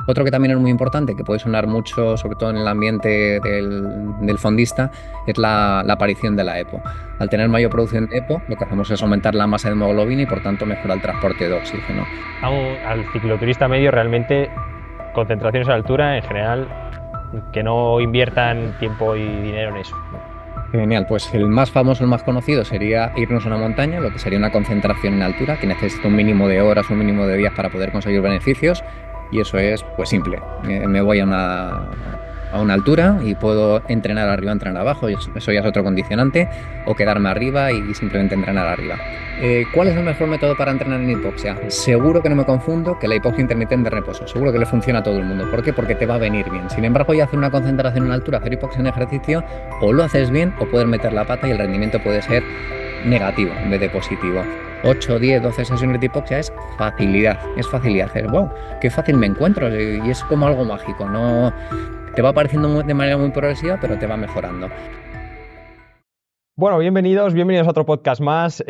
Otro que también es muy importante, que puede sonar mucho, sobre todo en el ambiente del fondista, es la aparición de la EPO. Al tener mayor producción de EPO, lo que hacemos es aumentar la masa de hemoglobina y por tanto mejora el transporte de oxígeno. Al cicloturista medio realmente concentraciones a altura en general que no inviertan tiempo y dinero en eso. Genial, pues el más famoso, el más conocido sería irnos a una montaña, lo que sería una concentración en altura, que necesita un mínimo de horas, un mínimo de días para poder conseguir beneficios, y eso es pues simple. Me voy a una altura y puedo entrenar arriba, entrenar abajo, y eso ya es otro condicionante, o quedarme arriba y simplemente entrenar arriba. ¿Cuál es el mejor método para entrenar en hipoxia? Seguro que no me confundo que la hipoxia intermitente de reposo. Seguro que le funciona a todo el mundo. ¿Por qué? Porque te va a venir bien. Sin embargo, ya hacer una concentración en altura, hacer hipoxia en ejercicio, o lo haces bien o puedes meter la pata y el rendimiento puede ser negativo en vez de positivo. 8, 10, 12 sesiones de hipoxia es facilidad. Es wow, qué fácil me encuentro y es como algo mágico. No te va apareciendo de manera muy progresiva, pero te va mejorando. Bueno, bienvenidos a otro podcast más.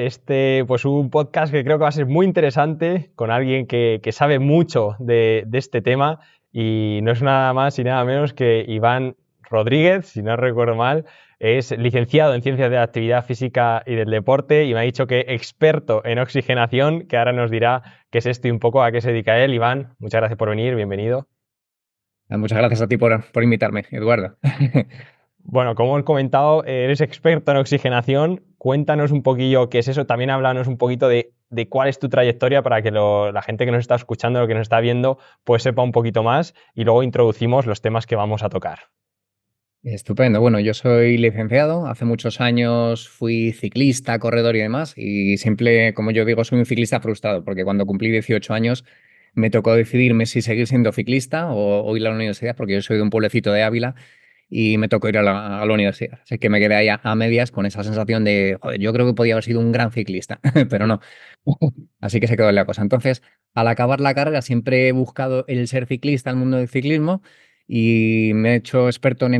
Pues un podcast que creo que va a ser muy interesante con alguien que sabe mucho de este tema y no es nada más y nada menos que Iván Rodríguez, si no recuerdo mal, es licenciado en Ciencias de la Actividad Física y del Deporte y me ha dicho que experto en oxigenación, que ahora nos dirá qué es esto y un poco a qué se dedica él. Iván, muchas gracias por venir, bienvenido. Muchas gracias a ti por invitarme, Eduardo. Bueno, como he comentado, eres experto en oxigenación. Cuéntanos un poquillo qué es eso. También háblanos un poquito de cuál es tu trayectoria para que la gente que nos está escuchando, lo que nos está viendo, pues sepa un poquito más y luego introducimos los temas que vamos a tocar. Estupendo. Bueno, yo soy licenciado. Hace muchos años fui ciclista, corredor y demás. Y siempre, como yo digo, soy un ciclista frustrado, porque cuando cumplí 18 años me tocó decidirme si seguir siendo ciclista o ir a la universidad, porque yo soy de un pueblecito de Ávila y me tocó ir a la universidad. Así que me quedé ahí a medias con esa sensación de, joder, yo creo que podía haber sido un gran ciclista, pero no. Así que se quedó en la cosa. Entonces, al acabar la carrera, siempre he buscado el ser ciclista, el mundo del ciclismo, y me he hecho experto en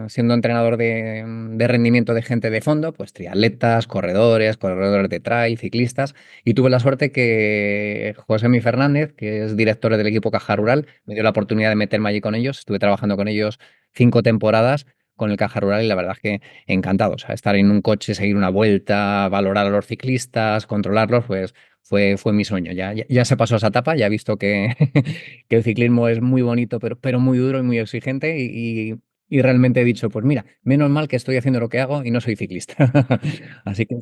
siendo entrenador de rendimiento de gente de fondo, pues triatletas, corredores de trail, ciclistas, y tuve la suerte que José Fernández, que es director del equipo Caja Rural, me dio la oportunidad de meterme allí con ellos. Estuve trabajando con ellos 5 temporadas con el Caja Rural y la verdad es que encantado. O sea, estar en un coche, seguir una vuelta, valorar a los ciclistas, controlarlos, pues fue mi sueño. Ya se pasó esa etapa, ya he visto que, que el ciclismo es muy bonito, pero muy duro y muy exigente y realmente he dicho, pues mira, menos mal que estoy haciendo lo que hago y no soy ciclista. Así que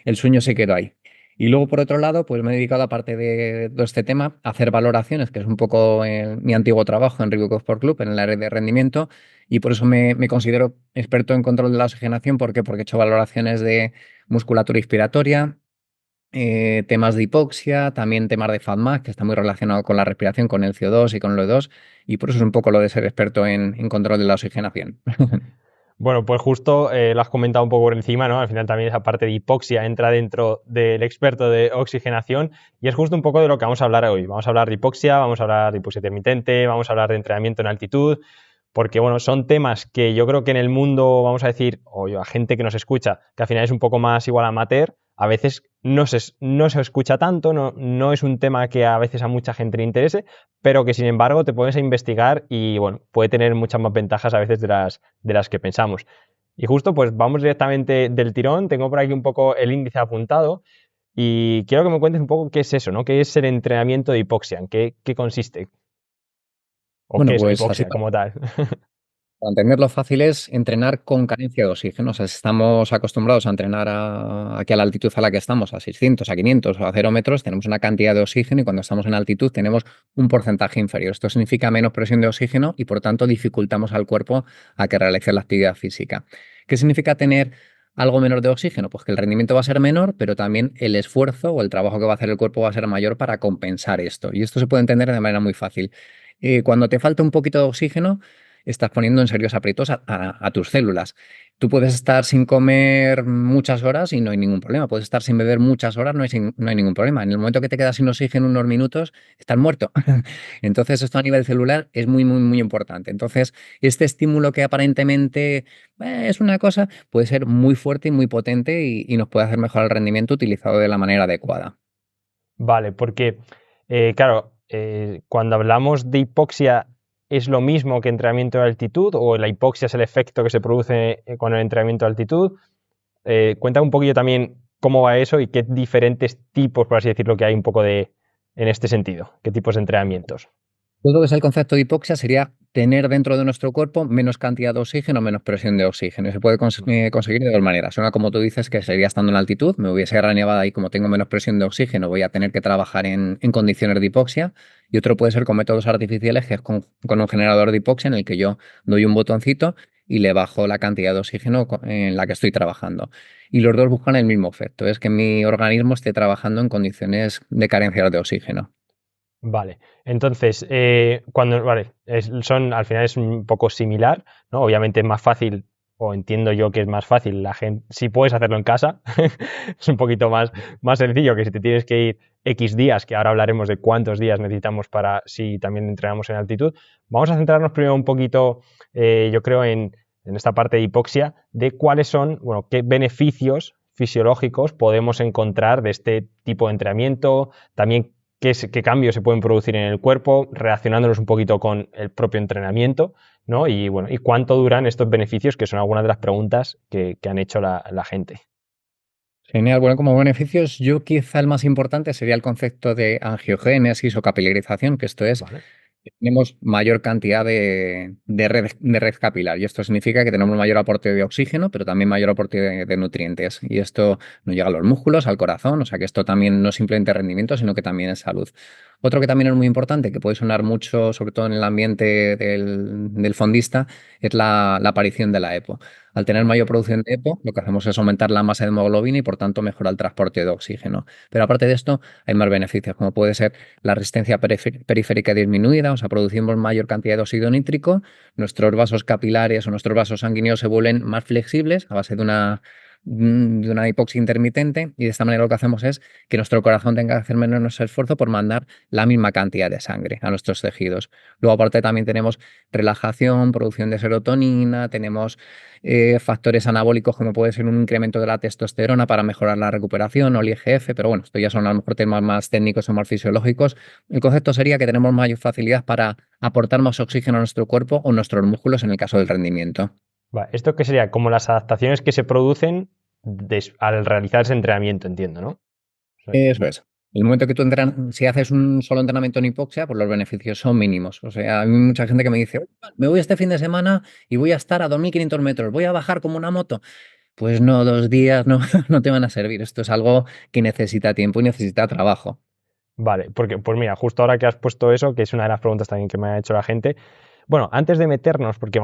el sueño se quedó ahí. Y luego, por otro lado, pues me he dedicado, aparte de todo este tema, a hacer valoraciones, que es un poco mi antiguo trabajo en Reebok Sport Club, en el área de rendimiento, y por eso me considero experto en control de la oxigenación. ¿Por qué? Porque he hecho valoraciones de musculatura inspiratoria, temas de hipoxia, también temas de FADMAC, que está muy relacionado con la respiración, con el CO2 y con el O2, y por eso es un poco lo de ser experto en control de la oxigenación. Bueno, pues justo lo has comentado un poco por encima, ¿no? Al final también esa parte de hipoxia entra dentro del experto de oxigenación y es justo un poco de lo que vamos a hablar hoy. Vamos a hablar de hipoxia, vamos a hablar de hipoxia intermitente, vamos a hablar de entrenamiento en altitud, porque bueno, son temas que yo creo que en el mundo, vamos a decir, o a gente que nos escucha, que al final es un poco más igual amateur, a veces no se escucha tanto, no es un tema que a veces a mucha gente le interese, pero que sin embargo te pones a investigar y bueno, puede tener muchas más ventajas a veces de las que pensamos. Y justo pues vamos directamente del tirón, tengo por aquí un poco el índice apuntado y quiero que me cuentes un poco qué es eso, ¿no? ¿Qué es el entrenamiento de hipoxia? ¿En qué consiste? ¿O qué Bueno, es la pues así hipoxia como tal? para entenderlo fácil es entrenar con carencia de oxígeno. O sea, si estamos acostumbrados a entrenar aquí a la altitud a la que estamos, a 600, a 500 o a 0 metros, tenemos una cantidad de oxígeno y cuando estamos en altitud tenemos un porcentaje inferior. Esto significa menos presión de oxígeno y por tanto dificultamos al cuerpo a que realice la actividad física. ¿Qué significa tener algo menor de oxígeno? Pues que el rendimiento va a ser menor, pero también el esfuerzo o el trabajo que va a hacer el cuerpo va a ser mayor para compensar esto. Y esto se puede entender de manera muy fácil. Cuando te falta un poquito de oxígeno, estás poniendo en serios aprietos a tus células. Tú puedes estar sin comer muchas horas y no hay ningún problema. Puedes estar sin beber muchas horas, no hay ningún problema. En el momento que te quedas sin oxígeno unos minutos, estás muerto. Entonces, esto a nivel celular es muy, muy, muy importante. Entonces, este estímulo que aparentemente es una cosa, puede ser muy fuerte y muy potente y nos puede hacer mejorar el rendimiento utilizado de la manera adecuada. Vale, porque, claro, cuando hablamos de hipoxia, ¿es lo mismo que entrenamiento de altitud o la hipoxia es el efecto que se produce con el entrenamiento de altitud? Cuenta un poquillo también cómo va eso y qué diferentes tipos, por así decirlo, que hay un poco en este sentido, qué tipos de entrenamientos. Todo lo que es el concepto de hipoxia sería tener dentro de nuestro cuerpo menos cantidad de oxígeno, menos presión de oxígeno. Y se puede conseguir de dos maneras. Una, como tú dices, que sería estando en altitud, me hubiese reanimado y como tengo menos presión de oxígeno, voy a tener que trabajar en condiciones de hipoxia. Y otro puede ser con métodos artificiales, que es con un generador de hipoxia en el que yo doy un botoncito y le bajo la cantidad de oxígeno en la que estoy trabajando. Y los dos buscan el mismo efecto, es que mi organismo esté trabajando en condiciones de carencia de oxígeno. Vale, entonces, vale, al final es un poco similar, ¿no? Obviamente es más fácil, o entiendo yo que es más fácil, la gente, si puedes hacerlo en casa, es un poquito más sencillo que si te tienes que ir X días, que ahora hablaremos de cuántos días necesitamos para si también entrenamos en altitud. Vamos a centrarnos primero un poquito, yo creo, en esta parte de hipoxia, de cuáles son, bueno, qué beneficios fisiológicos podemos encontrar de este tipo de entrenamiento, también qué cambios se pueden producir en el cuerpo, relacionándolos un poquito con el propio entrenamiento, ¿no? Y bueno, y cuánto duran estos beneficios, que son algunas de las preguntas que han hecho la gente. Genial. Bueno, como beneficios, yo quizá el más importante sería el concepto de angiogénesis o capilarización, que esto es, Vale. tenemos mayor cantidad de red capilar y esto significa que tenemos mayor aporte de oxígeno, pero también mayor aporte de nutrientes. Y esto nos llega a los músculos, al corazón, o sea que esto también no es simplemente rendimiento, sino que también es salud. Otro que también es muy importante, que puede sonar mucho, sobre todo en el ambiente del fondista, es la aparición de la EPO. Al tener mayor producción de EPO, lo que hacemos es aumentar la masa de hemoglobina y por tanto mejora el transporte de oxígeno. Pero aparte de esto, hay más beneficios, como puede ser la resistencia periférica disminuida, o sea, producimos mayor cantidad de óxido nítrico, nuestros vasos capilares o nuestros vasos sanguíneos se vuelven más flexibles a base de una hipoxia intermitente y de esta manera lo que hacemos es que nuestro corazón tenga que hacer menos esfuerzo por mandar la misma cantidad de sangre a nuestros tejidos. Luego aparte también tenemos relajación, producción de serotonina, tenemos factores anabólicos como puede ser un incremento de la testosterona para mejorar la recuperación o el IGF, pero bueno, esto ya son a lo mejor temas más técnicos o más fisiológicos. El concepto sería que tenemos mayor facilidad para aportar más oxígeno a nuestro cuerpo o nuestros músculos en el caso del rendimiento. Vale, ¿esto qué sería? Como las adaptaciones que se producen al realizar ese entrenamiento, entiendo, ¿no? Eso es. El momento que tú entrenas, si haces un solo entrenamiento en hipoxia, pues los beneficios son mínimos. O sea, hay mucha gente que me dice: "Oye, me voy este fin de semana y voy a estar a 2.500 metros, voy a bajar como una moto". Pues no, 2 días no, no te van a servir. Esto es algo que necesita tiempo y necesita trabajo. Vale, porque, pues mira, justo ahora que has puesto eso, que es una de las preguntas también que me ha hecho la gente. Bueno, antes de meternos, porque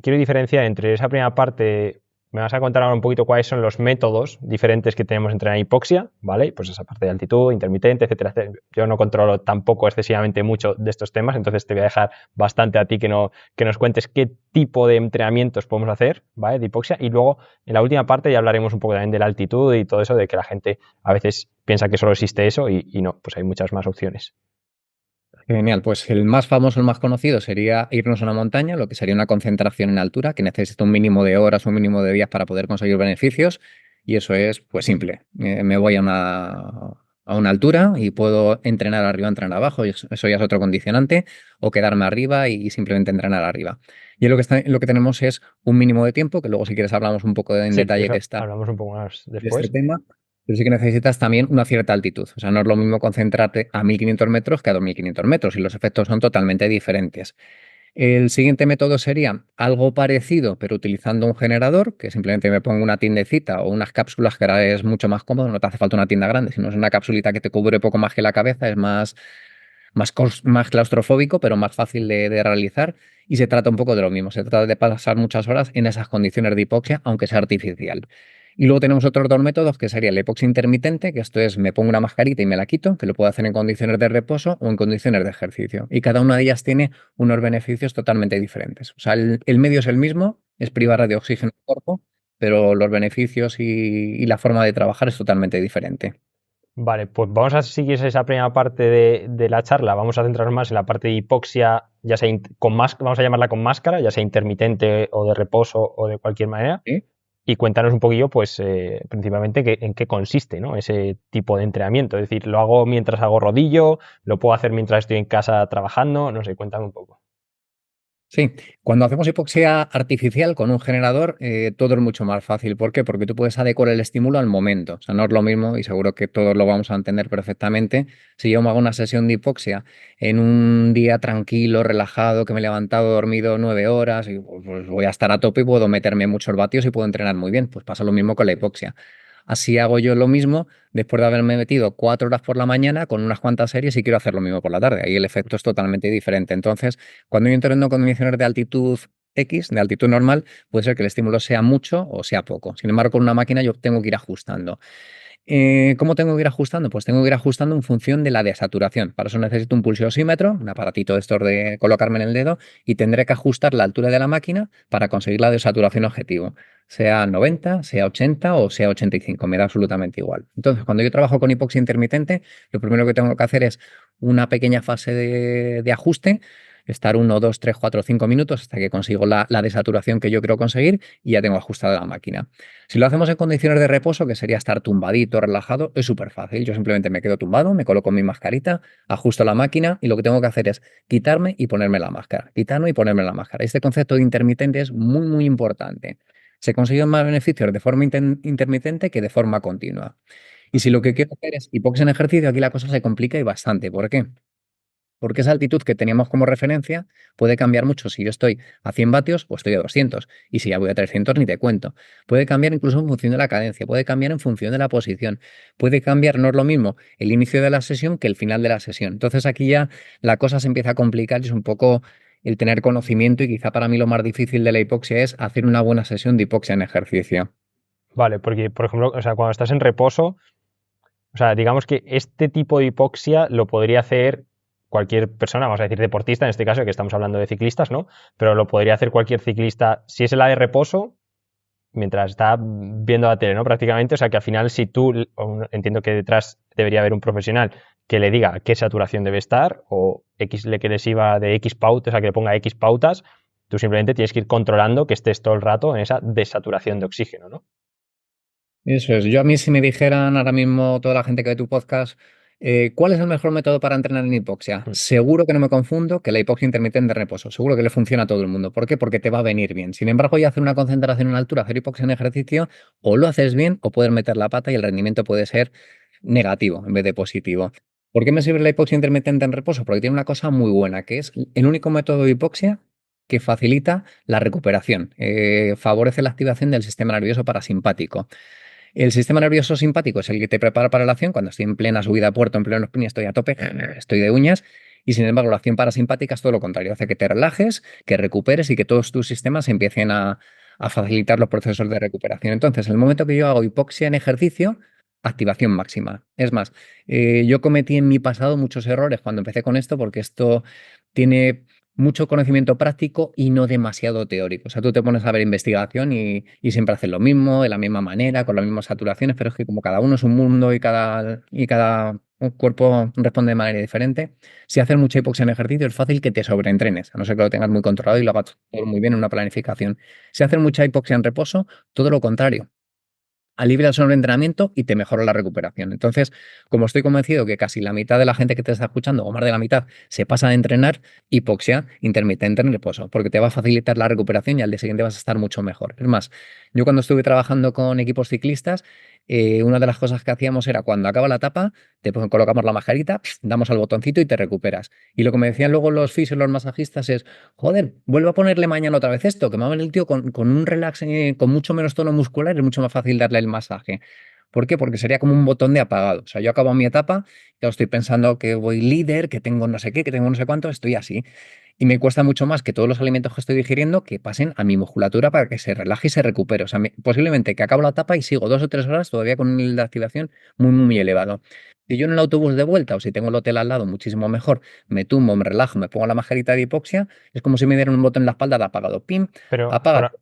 quiero diferenciar entre esa primera parte, me vas a contar ahora un poquito cuáles son los métodos diferentes que tenemos entre la hipoxia, ¿vale? Pues esa parte de altitud, intermitente, etcétera, etcétera. Yo no controlo tampoco excesivamente mucho de estos temas, entonces te voy a dejar bastante a ti que nos cuentes qué tipo de entrenamientos podemos hacer, ¿vale? De hipoxia. Y luego, en la última parte, ya hablaremos un poco también de la altitud y todo eso, de que la gente a veces piensa que solo existe eso y no, pues hay muchas más opciones. Genial, pues el más famoso, el más conocido sería irnos a una montaña, lo que sería una concentración en altura, que necesita un mínimo de horas, un mínimo de días para poder conseguir beneficios. Y eso es, pues simple. Me voy a una altura y puedo entrenar arriba, entrenar abajo, y eso ya es otro condicionante, o quedarme arriba y simplemente entrenar arriba. Y lo que tenemos es un mínimo de tiempo, que luego si quieres hablamos un poco en Sí, detalle eso hablamos un poco más de este después. tema, pero sí que necesitas también una cierta altitud. O sea, no es lo mismo concentrarte a 1.500 metros que a 2.500 metros y los efectos son totalmente diferentes. El siguiente método sería algo parecido, pero utilizando un generador, que simplemente me pongo una tiendecita o unas cápsulas, que ahora es mucho más cómodo, no te hace falta una tienda grande, sino es una capsulita que te cubre poco más que la cabeza, es más claustrofóbico, pero más fácil de realizar. Y se trata un poco de lo mismo, se trata de pasar muchas horas en esas condiciones de hipoxia, aunque sea artificial. Y luego tenemos otros dos métodos, que sería el hipoxia intermitente, que esto es me pongo una mascarita y me la quito, que lo puedo hacer en condiciones de reposo o en condiciones de ejercicio. Y cada una de ellas tiene unos beneficios totalmente diferentes. O sea, el medio es el mismo, es privar de oxígeno al cuerpo, pero los beneficios y la forma de trabajar es totalmente diferente. Vale, pues vamos a seguir esa primera parte de la charla. Vamos a centrarnos más en la parte de hipoxia, ya sea vamos a llamarla con máscara, ya sea intermitente o de reposo o de cualquier manera. ¿Sí? Y cuéntanos un poquillo, pues, principalmente en qué consiste, ¿no? Ese tipo de entrenamiento. Es decir, ¿lo hago mientras hago rodillo? ¿Lo puedo hacer mientras estoy en casa trabajando? No sé, cuéntame un poco. Sí, cuando hacemos hipoxia artificial con un generador, todo es mucho más fácil. ¿Por qué? Porque tú puedes adecuar el estímulo al momento. O sea, no es lo mismo, y seguro que todos lo vamos a entender perfectamente, si yo me hago una sesión de hipoxia en un día tranquilo, relajado, que me he levantado dormido 9 horas, y pues voy a estar a tope y puedo meterme muchos vatios y puedo entrenar muy bien. Pues pasa lo mismo con la hipoxia. Así hago yo lo mismo después de haberme metido 4 horas por la mañana con unas cuantas series y quiero hacer lo mismo por la tarde. Ahí el efecto es totalmente diferente. Entonces, cuando yo entreno con condiciones de altitud X, de altitud normal, puede ser que el estímulo sea mucho o sea poco. Sin embargo, con una máquina yo tengo que ir ajustando. ¿Cómo tengo que ir ajustando? Pues tengo que ir ajustando en función de la desaturación. Para eso necesito un pulsiosímetro, un aparatito de estos de colocarme en el dedo, y tendré que ajustar la altura de la máquina para conseguir la desaturación objetivo. Sea 90, sea 80 o sea 85, me da absolutamente igual. Entonces, cuando yo trabajo con hipoxia intermitente, lo primero que tengo que hacer es una pequeña fase de ajuste, estar 1, 2, 3, 4, 5 minutos hasta que consigo la desaturación que yo quiero conseguir y ya tengo ajustada la máquina. Si lo hacemos en condiciones de reposo, que sería estar tumbadito, relajado, es súper fácil. Yo simplemente me quedo tumbado, me coloco mi mascarita, ajusto la máquina y lo que tengo que hacer es quitarme y ponerme la máscara, quitarme y ponerme la máscara. Este concepto de intermitente es muy, muy importante. Se consiguen más beneficios de forma intermitente que de forma continua. Y si lo que quiero hacer es hipoxia en ejercicio, aquí la cosa se complica y bastante. ¿Por qué? Porque esa altitud que teníamos como referencia puede cambiar mucho si yo estoy a 100 vatios o estoy a 200. Y si ya voy a 300 ni te cuento. Puede cambiar incluso en función de la cadencia, puede cambiar en función de la posición, puede cambiar, no es lo mismo el inicio de la sesión que el final de la sesión. Entonces aquí ya la cosa se empieza a complicar y es un poco el tener conocimiento, y quizá para mí lo más difícil de la hipoxia es hacer una buena sesión de hipoxia en ejercicio. Vale, porque, por ejemplo, o sea, cuando estás en reposo, o sea, digamos que este tipo de hipoxia lo podría hacer cualquier persona, vamos a decir deportista, en este caso, que estamos hablando de ciclistas, ¿no? Pero lo podría hacer cualquier ciclista, si es la de reposo, mientras está viendo la tele, ¿no? Prácticamente, o sea que al final si tú, entiendo que detrás debería haber un profesional que le diga qué saturación debe estar o X le que le sirva de X pautas, o sea que le ponga X pautas, tú simplemente tienes que ir controlando que estés todo el rato en esa desaturación de oxígeno, ¿no? Eso es. Yo a mí si me dijeran ahora mismo toda la gente que ve tu podcast, ¿cuál es el mejor método para entrenar en hipoxia? Mm. Seguro que no me confundo que la hipoxia intermitente de reposo. Seguro que le funciona a todo el mundo. ¿Por qué? Porque te va a venir bien. Sin embargo, ya hacer una concentración en altura, hacer hipoxia en ejercicio, o lo haces bien o puedes meter la pata y el rendimiento puede ser negativo en vez de positivo. ¿Por qué me sirve la hipoxia intermitente en reposo? Porque tiene una cosa muy buena, que es el único método de hipoxia que facilita la recuperación, favorece la activación del sistema nervioso parasimpático. El sistema nervioso simpático es el que te prepara para la acción. Cuando estoy en plena subida a puerto, en pleno sprint, estoy a tope, estoy de uñas. Y sin embargo, la acción parasimpática es todo lo contrario. Hace que te relajes, que recuperes y que todos tus sistemas empiecen a facilitar los procesos de recuperación. Entonces, en el momento que yo hago hipoxia en ejercicio, activación máxima. Es más, yo cometí en mi pasado muchos errores cuando empecé con esto, porque esto tiene mucho conocimiento práctico y no demasiado teórico. O sea, tú te pones a ver investigación y siempre haces lo mismo, de la misma manera, con las mismas saturaciones, pero es que como cada uno es un mundo y cada cuerpo responde de manera diferente, si haces mucha hipoxia en ejercicio es fácil que te sobreentrenes, a no ser que lo tengas muy controlado y lo hagas todo muy bien en una planificación. Si haces mucha hipoxia en reposo, todo lo contrario, alivia el sobreentrenamiento y te mejora la recuperación. Entonces, como estoy convencido que casi la mitad de la gente que te está escuchando, o más de la mitad, se pasa a entrenar, hipoxia intermitente en reposo, porque te va a facilitar la recuperación y al día siguiente vas a estar mucho mejor. Es más, yo cuando estuve trabajando con equipos ciclistas, una de las cosas que hacíamos era cuando acaba la etapa, colocamos la mascarita, damos al botoncito y te recuperas. Y lo que me decían luego los fisios, los masajistas es, joder, vuelvo a ponerle mañana otra vez esto, que me va a venir el tío con un relax, con mucho menos tono muscular, es mucho más fácil darle el masaje. ¿Por qué? Porque sería como un botón de apagado. O sea, yo acabo mi etapa, ya estoy pensando que voy líder, que tengo no sé qué, que tengo no sé cuánto, estoy así. Y me cuesta mucho más que todos los alimentos que estoy digiriendo que pasen a mi musculatura para que se relaje y se recupere. O sea, posiblemente que acabo la etapa y sigo 2 o 3 horas todavía con un nivel de activación muy, muy, muy elevado. Si yo en el autobús de vuelta o si tengo el hotel al lado, muchísimo mejor, me tumbo, me relajo, me pongo la mascarita de hipoxia, es como si me dieran un botón en la espalda de apagado. ¡Pim! Pero Apaga.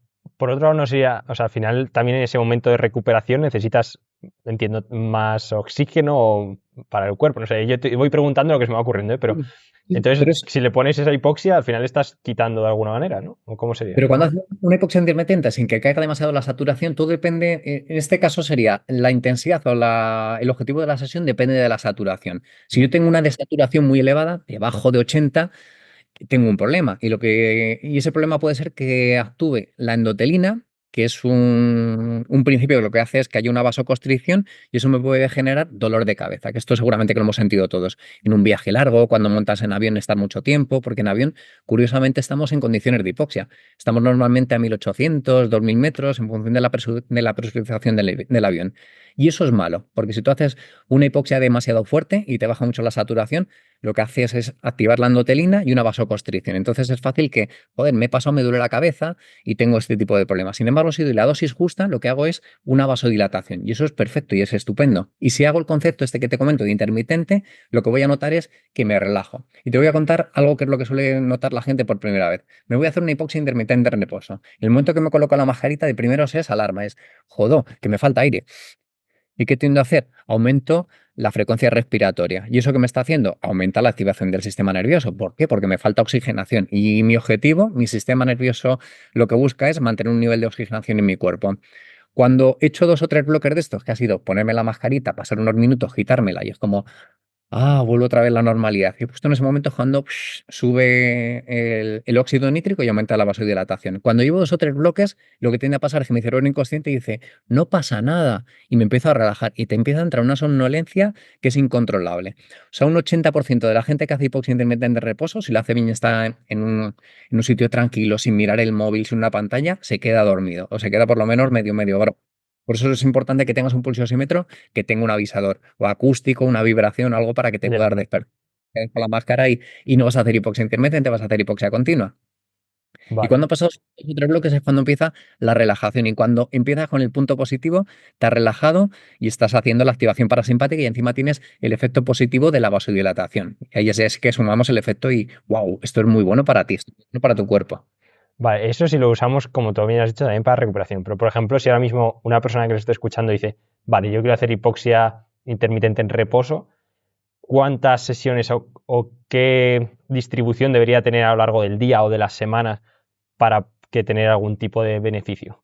por otro lado, no sería, o sea, al final también en ese momento de recuperación necesitas, entiendo, más oxígeno para el cuerpo. No sé, yo te voy preguntando lo que se me va ocurriendo, ¿eh? Pero Sí, sí, entonces, pero es si le pones esa hipoxia, al final estás quitando de alguna manera, ¿no? ¿O cómo sería? Pero cuando haces una hipoxia intermitente sin que caiga demasiado la saturación, todo depende, en este caso sería la intensidad o el objetivo de la sesión depende de la saturación. Si yo Vale. tengo una desaturación muy elevada, debajo de 80, tengo un problema. Y ese problema puede ser que actúe la endotelina, que es un principio que lo que hace es que haya una vasoconstricción y eso me puede generar dolor de cabeza, que esto seguramente que lo hemos sentido todos. En un viaje largo, cuando montas en avión, estar mucho tiempo, porque en avión, curiosamente, estamos en condiciones de hipoxia. Estamos normalmente a 1800, 2000 metros en función de la presurización del avión. Y eso es malo, porque si tú haces una hipoxia demasiado fuerte y te baja mucho la saturación, lo que haces es activar la endotelina y una vasoconstricción. Entonces es fácil que, joder, me he pasado, me duele la cabeza y tengo este tipo de problemas. Sin embargo, si doy la dosis justa, lo que hago es una vasodilatación y eso es perfecto y es estupendo. Y si hago el concepto este que te comento de intermitente, lo que voy a notar es que me relajo. Y te voy a contar algo que es lo que suele notar la gente por primera vez. Me voy a hacer una hipoxia intermitente en reposo. El momento que me coloco la mascarita, de primeros es alarma, es, jodo, que me falta aire. ¿Y qué tiendo a hacer? Aumento la frecuencia respiratoria. ¿Y eso qué me está haciendo? Aumenta la activación del sistema nervioso. ¿Por qué? Porque me falta oxigenación. Y mi objetivo, mi sistema nervioso, lo que busca es mantener un nivel de oxigenación en mi cuerpo. Cuando he hecho dos o tres bloques de estos, que ha sido ponerme la mascarita, pasar unos minutos, quitármela, y es como, vuelve otra vez la normalidad. Y justo en ese momento es cuando sube el óxido nítrico y aumenta la vasodilatación. Cuando llevo dos o tres bloques, lo que tiende a pasar es que mi cerebro inconsciente dice, no pasa nada, y me empiezo a relajar y te empieza a entrar una somnolencia que es incontrolable. O sea, un 80% de la gente que hace hipoxia intermitente de reposo, si lo hace bien y está en un sitio tranquilo, sin mirar el móvil, sin una pantalla, se queda dormido o se queda por lo menos medio. Por eso es importante que tengas un pulsiosímetro que tenga un avisador o acústico, una vibración, algo para que te Ya, puedas despertar con la máscara y no vas a hacer hipoxia intermitente, vas a hacer hipoxia continua. Y vale. cuando pasas los tres bloques es cuando empieza la relajación y cuando empiezas con el punto positivo, te has relajado y estás haciendo la activación parasimpática y encima tienes el efecto positivo de la vasodilatación. Y ahí es que sumamos el efecto y wow, esto es muy bueno para ti, esto es bueno para tu cuerpo. Vale, eso sí lo usamos, como tú bien has dicho, también para recuperación. Pero, por ejemplo, si ahora mismo una persona que lo esté escuchando dice, vale, yo quiero hacer hipoxia intermitente en reposo, ¿cuántas sesiones o qué distribución debería tener a lo largo del día o de las semanas para que tener algún tipo de beneficio?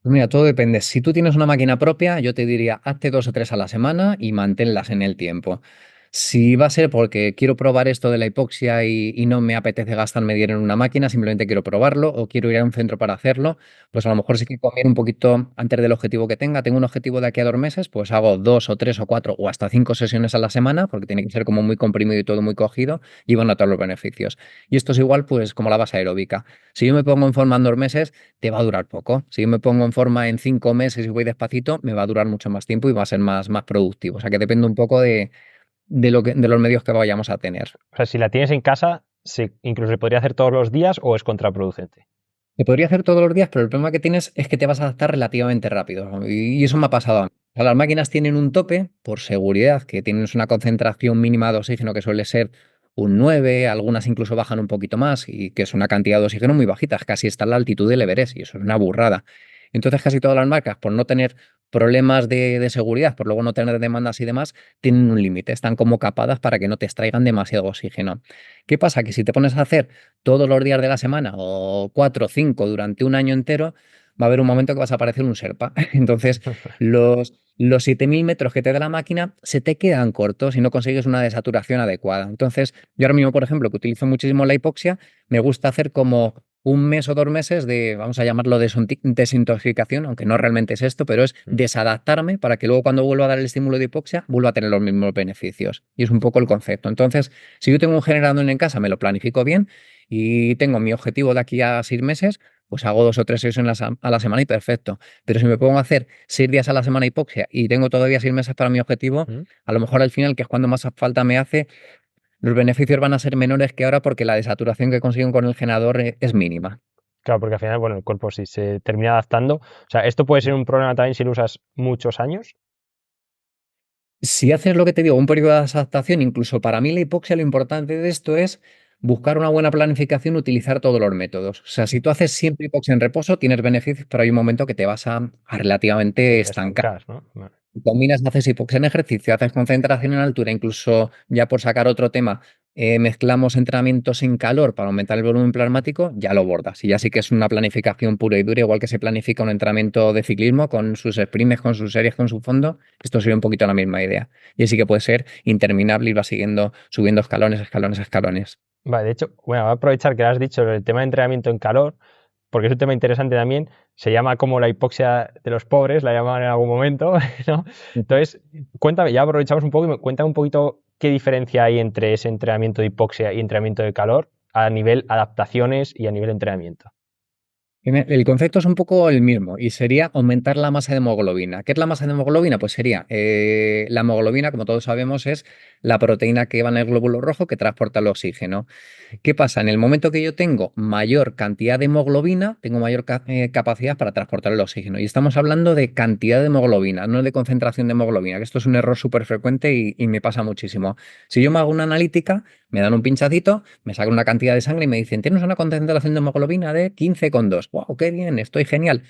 Pues mira, todo depende. Si tú tienes una máquina propia, yo te diría, hazte dos o tres a la semana y manténlas en el tiempo. Si va a ser porque quiero probar esto de la hipoxia y no me apetece gastarme dinero en una máquina, simplemente quiero probarlo o quiero ir a un centro para hacerlo, pues a lo mejor sí que conviene un poquito antes del objetivo que tenga. Tengo un objetivo de aquí a 2 meses, pues hago dos o tres o cuatro o hasta 5 sesiones a la semana, porque tiene que ser como muy comprimido y todo muy cogido, y van a notar los beneficios. Y esto es igual, pues como la base aeróbica. Si yo me pongo en forma en 2 meses, te va a durar poco. Si yo me pongo en forma en 5 meses y voy despacito, me va a durar mucho más tiempo y va a ser más productivo. O sea que depende un poco de los medios que vayamos a tener. O sea, si la tienes en casa, incluso se podría hacer todos los días o es contraproducente. Se podría hacer todos los días, pero el problema que tienes es que te vas a adaptar relativamente rápido. Y eso me ha pasado a mí. O sea, las máquinas tienen un tope por seguridad, que tienes una concentración mínima de oxígeno que suele ser un 9, algunas incluso bajan un poquito más, y que es una cantidad de oxígeno muy bajita, casi está en la altitud del Everest, y eso es una burrada. Entonces, casi todas las marcas, por no tener problemas de seguridad, por luego no tener demandas y demás, tienen un límite, están como capadas para que no te extraigan demasiado oxígeno. ¿Qué pasa? Que si te pones a hacer todos los días de la semana o 4 o 5 durante un año entero, va a haber un momento que vas a parecer un Sherpa. Entonces, los 7000 metros que te da la máquina se te quedan cortos y no consigues una desaturación adecuada. Entonces, yo ahora mismo, por ejemplo, que utilizo muchísimo la hipoxia, me gusta hacer como 1 mes o 2 meses de, vamos a llamarlo, desintoxicación, aunque no realmente es esto, pero es Mm. desadaptarme para que luego cuando vuelva a dar el estímulo de hipoxia vuelva a tener los mismos beneficios. Y es un poco el concepto. Entonces, si yo tengo un generador en casa, me lo planifico bien y tengo mi objetivo de aquí a 6 meses, pues hago 2 o 3 sesiones a la semana y perfecto. Pero si me pongo a hacer 6 días a la semana hipoxia y tengo todavía 6 meses para mi objetivo, ¿Mm? a lo mejor al final, que es cuando más falta me hace, los beneficios van a ser menores que ahora porque la desaturación que consigo con el generador es mínima. Claro, porque al final, bueno, el cuerpo sí se termina adaptando. O sea, esto puede ser un problema también si lo usas muchos años. Si haces lo que te digo, un periodo de adaptación, incluso para mí la hipoxia, lo importante de esto es buscar una buena planificación, utilizar todos los métodos. O sea, si tú haces siempre hipoxia en reposo, tienes beneficios, pero hay un momento que te vas a relativamente estancar. Estancas, ¿no? Vale. Combinas, haces hipoxia en ejercicio, haces concentración en altura, incluso ya por sacar otro tema, mezclamos entrenamientos en calor para aumentar el volumen plasmático, ya lo bordas. Y ya sí que es una planificación pura y dura, igual que se planifica un entrenamiento de ciclismo con sus sprints, con sus series, con su fondo. Esto sería un poquito la misma idea. Y así que puede ser interminable y va siguiendo, subiendo escalones, escalones, escalones. Vale, de hecho, bueno, voy a aprovechar que has dicho el tema de entrenamiento en calor, porque es un tema interesante también. Se llama como la hipoxia de los pobres, la llamaban en algún momento, ¿no? Entonces, cuéntame, ya aprovechamos un poco y cuéntame un poquito qué diferencia hay entre ese entrenamiento de hipoxia y entrenamiento de calor a nivel adaptaciones y a nivel entrenamiento. El concepto es un poco el mismo y sería aumentar la masa de hemoglobina. ¿Qué es la masa de hemoglobina? Pues sería la hemoglobina, como todos sabemos, es la proteína que va en el glóbulo rojo que transporta el oxígeno. ¿Qué pasa? En el momento que yo tengo mayor cantidad de hemoglobina, tengo mayor capacidad para transportar el oxígeno. Y estamos hablando de cantidad de hemoglobina, no de concentración de hemoglobina, que esto es un error súper frecuente y me pasa muchísimo. Si yo me hago una analítica, me dan un pinchacito, me sacan una cantidad de sangre y me dicen, tienes una concentración de hemoglobina de 15,2. ¡Wow! ¡Qué bien! Estoy genial.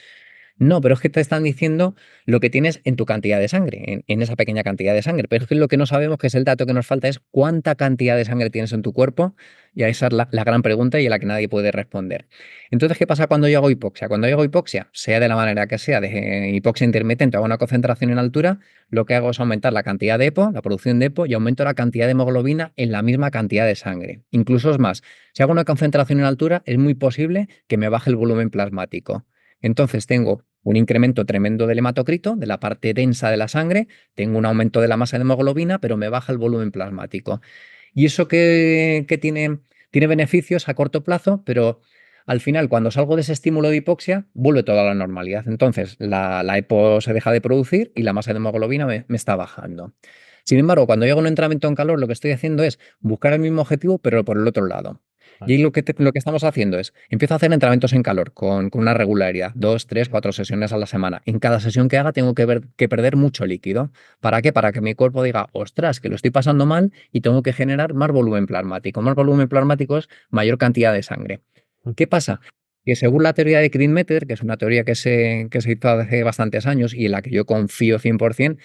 No, pero es que te están diciendo lo que tienes en tu cantidad de sangre, en esa pequeña cantidad de sangre. Pero es que lo que no sabemos, que es el dato que nos falta, es cuánta cantidad de sangre tienes en tu cuerpo. Y esa es la gran pregunta y a la que nadie puede responder. Entonces, ¿qué pasa cuando yo hago hipoxia? Cuando yo hago hipoxia, sea de la manera que sea, de hipoxia intermitente o una concentración en altura, lo que hago es aumentar la cantidad de EPO, la producción de EPO, y aumento la cantidad de hemoglobina en la misma cantidad de sangre. Incluso es más, si hago una concentración en altura, es muy posible que me baje el volumen plasmático. Entonces tengo un incremento tremendo del hematocrito, de la parte densa de la sangre, tengo un aumento de la masa de hemoglobina, pero me baja el volumen plasmático. Y eso que tiene beneficios a corto plazo, pero al final, cuando salgo de ese estímulo de hipoxia, vuelve toda la normalidad. Entonces, la EPO se deja de producir y la masa de hemoglobina me está bajando. Sin embargo, cuando yo hago un entrenamiento en calor, lo que estoy haciendo es buscar el mismo objetivo, pero por el otro lado. Y Vale. ahí lo que estamos haciendo es, empiezo a hacer entrenamientos en calor con una regularidad, 2, 3, 4 sesiones a la semana. En cada sesión que haga tengo que perder mucho líquido. ¿Para qué? Para que mi cuerpo diga, ostras, que lo estoy pasando mal y tengo que generar más volumen plasmático. Más volumen plasmático es mayor cantidad de sangre. ¿Qué pasa? Que según la teoría de Greenmeter, que es una teoría que se hizo hace bastantes años y en la que yo confío 100%,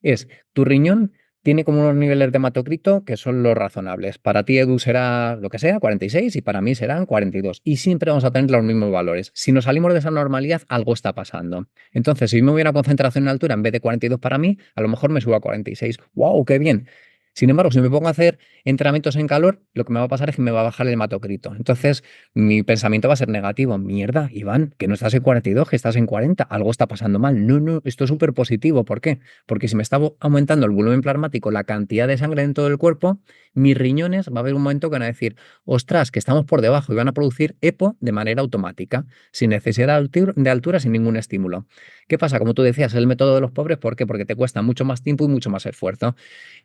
es tu riñón tiene como unos niveles de hematocrito que son los razonables. Para ti, Edu, será lo que sea, 46, y para mí serán 42. Y siempre vamos a tener los mismos valores. Si nos salimos de esa normalidad, algo está pasando. Entonces, si me voy a una concentración en altura, en vez de 42 para mí, a lo mejor me subo a 46. ¡Wow, qué bien! Sin embargo, si me pongo a hacer entrenamientos en calor, lo que me va a pasar es que me va a bajar el hematocrito. Entonces, mi pensamiento va a ser negativo. Mierda, Iván, que no estás en 42, que estás en 40. Algo está pasando mal. No, no, esto es súper positivo. ¿Por qué? Porque si me está aumentando el volumen plasmático, la cantidad de sangre en todo el cuerpo, mis riñones va a haber un momento que van a decir, ostras, que estamos por debajo y van a producir EPO de manera automática, sin necesidad de altura, sin ningún estímulo. ¿Qué pasa? Como tú decías, es el método de los pobres. ¿Por qué? Porque te cuesta mucho más tiempo y mucho más esfuerzo.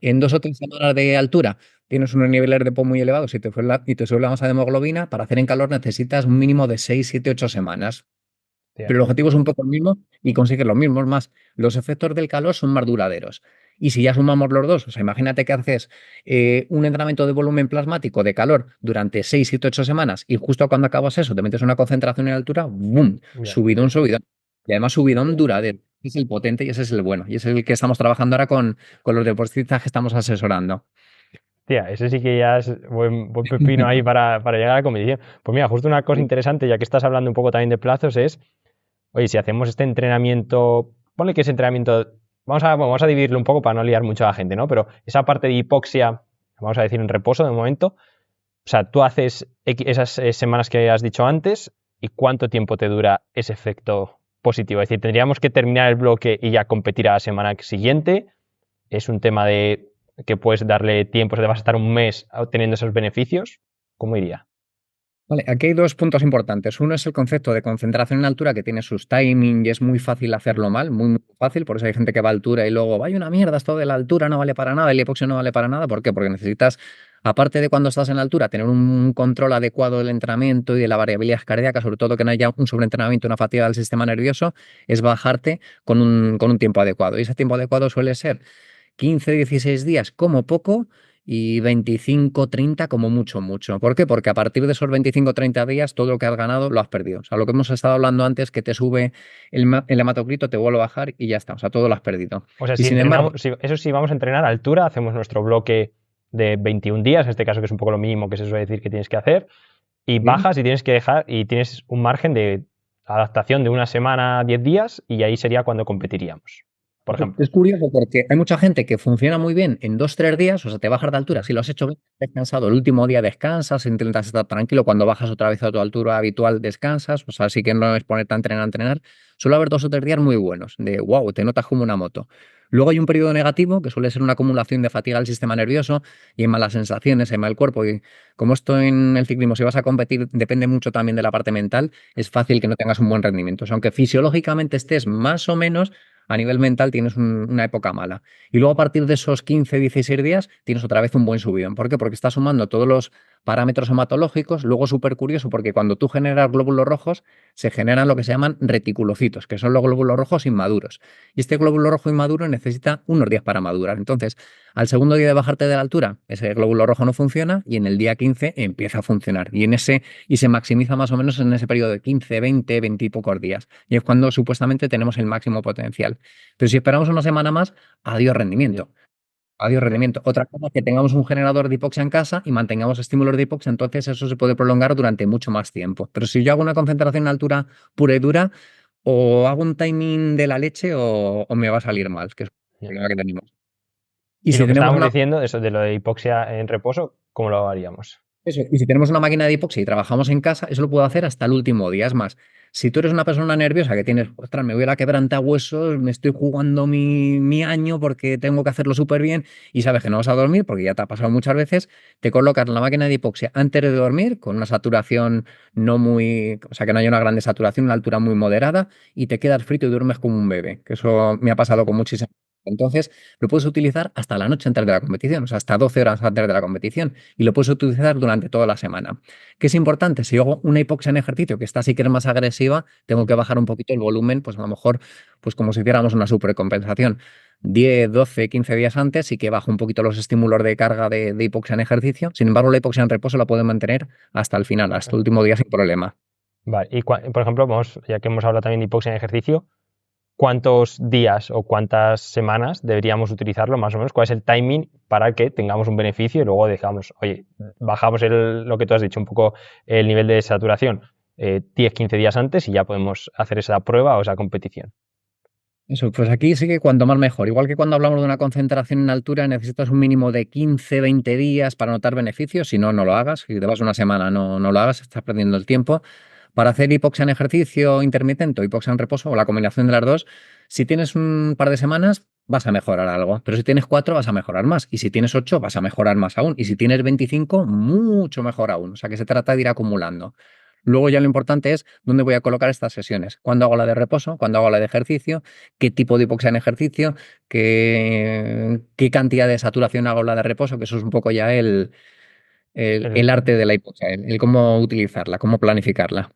En 2 o 3 semanas de altura tienes unos niveles de EPO muy elevados y te sube la masa de hemoglobina. Para hacer en calor necesitas un mínimo de 6, 7, 8 semanas. Tía. Pero el objetivo es un poco el mismo y consigues los mismos. Más, los efectos del calor son más duraderos. Y si ya sumamos los dos, o sea, imagínate que haces un entrenamiento de volumen plasmático de calor durante 6, 7, 8 semanas y justo cuando acabas eso te metes una concentración en altura, ¡boom! Ya. Subidón, subidón. Y además subidón duradero. Ese es el potente y ese es el bueno. Y ese es el que estamos trabajando ahora con los deportistas que estamos asesorando. Tía, ese sí que ya es buen pepino ahí para llegar a la competición. Pues mira, justo una cosa interesante, ya que estás hablando un poco también de plazos, es, oye, si hacemos este entrenamiento, ponle que ese entrenamiento, vamos a dividirlo un poco para no liar mucho a la gente, ¿no? Pero esa parte de hipoxia, vamos a decir en reposo de momento, o sea, tú haces esas semanas que has dicho antes y cuánto tiempo te dura ese efecto positivo. Es decir, tendríamos que terminar el bloque y ya competir a la semana siguiente. Es un tema de que puedes darle tiempo, o sea, te vas a estar un mes obteniendo esos beneficios. ¿Cómo iría? Vale, aquí hay dos puntos importantes. Uno es el concepto de concentración en altura que tiene sus timing y es muy fácil hacerlo mal, muy, muy fácil. Por eso hay gente que va a altura y luego, vaya una mierda, esto de la altura no vale para nada, el hipoxia no vale para nada. ¿Por qué? Porque necesitas, aparte de cuando estás en la altura, tener un control adecuado del entrenamiento y de la variabilidad cardíaca, sobre todo que no haya un sobreentrenamiento, una fatiga del sistema nervioso, es bajarte con un tiempo adecuado. Y ese tiempo adecuado suele ser 15, 16 días como poco y 25, 30 como mucho, mucho. ¿Por qué? Porque a partir de esos 25, 30 días todo lo que has ganado lo has perdido. O sea, lo que hemos estado hablando antes, que te sube el hematocrito, te vuelve a bajar y ya está. O sea, todo lo has perdido. O sea, Y si sin embargo, entrenamos, eso sí, vamos a entrenar a altura, hacemos nuestro bloque de 21 días, en este caso que es un poco lo mínimo que se suele decir que tienes que hacer, y ¿sí? bajas y tienes que dejar, y tienes un margen de adaptación de una semana a 10 días, y ahí sería cuando competiríamos, por ejemplo. Es curioso porque hay mucha gente que funciona muy bien en 2, 3 días, o sea, te bajas de altura. Si lo has hecho bien, descansado, el último día descansas, intentas estar tranquilo. Cuando bajas otra vez a tu altura habitual, descansas. O sea, así que no es ponerte a entrenar, a entrenar. Suele haber 2 o 3 días muy buenos, de wow, te notas como una moto. Luego hay un periodo negativo, que suele ser una acumulación de fatiga del sistema nervioso y hay malas sensaciones, hay mal cuerpo. Y como esto en el ciclismo, si vas a competir, depende mucho también de la parte mental, es fácil que no tengas un buen rendimiento. O sea, aunque fisiológicamente estés más o menos a nivel mental tienes una época mala. Y luego a partir de esos 15, 16 días tienes otra vez un buen subidón. ¿Por qué? Porque estás sumando todos los parámetros hematológicos. Luego súper curioso porque cuando tú generas glóbulos rojos, se generan lo que se llaman reticulocitos, que son los glóbulos rojos inmaduros. Y este glóbulo rojo inmaduro necesita unos días para madurar. Entonces, al segundo día de bajarte de la altura, ese glóbulo rojo no funciona y en el día 15 empieza a funcionar. Y se maximiza más o menos en ese periodo de 15, 20, 20 y pocos días. Y es cuando supuestamente tenemos el máximo potencial. Pero si esperamos una semana más, adiós rendimiento. Adiós rendimiento. Otra cosa es que tengamos un generador de hipoxia en casa y mantengamos estímulos de hipoxia, entonces eso se puede prolongar durante mucho más tiempo. Pero si yo hago una concentración en altura pura y dura, o hago un timing de la leche o me va a salir mal, que es el Ya. problema que tenemos. Y Y si lo que tenemos estábamos una diciendo, eso de lo de hipoxia en reposo, ¿cómo lo haríamos? Eso, y si tenemos una máquina de hipoxia y trabajamos en casa, eso lo puedo hacer hasta el último día. Es más, si tú eres una persona nerviosa que tienes, ostras, me voy a la quebrantahuesos, me estoy jugando mi año porque tengo que hacerlo súper bien y sabes que no vas a dormir porque ya te ha pasado muchas veces, te colocas la máquina de hipoxia antes de dormir con una saturación no muy, o sea, que no haya una grande saturación, una altura muy moderada y te quedas frito y duermes como un bebé, que eso me ha pasado con muchísimas. Entonces, lo puedes utilizar hasta la noche antes de la competición, o sea, hasta 12 horas antes de la competición y lo puedes utilizar durante toda la semana. ¿Qué es importante? Si yo hago una hipoxia en ejercicio, que está sí que es más agresiva, tengo que bajar un poquito el volumen, pues a lo mejor, pues como si hiciéramos una supercompensación. 10, 12, 15 días antes sí que bajo un poquito los estímulos de carga de hipoxia en ejercicio. Sin embargo, la hipoxia en reposo la puedo mantener hasta el final, hasta el último día sin problema. Vale, y por ejemplo, vamos, ya que hemos hablado también de hipoxia en ejercicio, ¿cuántos días o cuántas semanas deberíamos utilizarlo más o menos? ¿Cuál es el timing para que tengamos un beneficio y luego dejamos, oye, bajamos lo que tú has dicho, un poco el nivel de saturación 10, 15 días antes y ya podemos hacer esa prueba o esa competición? Eso, pues aquí sí que cuanto más mejor. Igual que cuando hablamos de una concentración en altura, necesitas un mínimo de 15, 20 días para notar beneficios. Si no, no lo hagas. Si te vas una semana, no lo hagas, estás perdiendo el tiempo. Para hacer hipoxia en ejercicio intermitente o hipoxia en reposo o la combinación de las dos, si tienes un par de semanas, vas a mejorar algo. Pero si tienes 4, vas a mejorar más. Y si tienes 8, vas a mejorar más aún. Y si tienes 25, mucho mejor aún. O sea que se trata de ir acumulando. Luego ya lo importante es dónde voy a colocar estas sesiones. ¿Cuándo hago la de reposo? ¿Cuándo hago la de ejercicio? ¿Qué tipo de hipoxia en ejercicio? ¿Qué cantidad de saturación hago la de reposo? Que eso es un poco ya el arte de la hipoxia, el cómo utilizarla, cómo planificarla.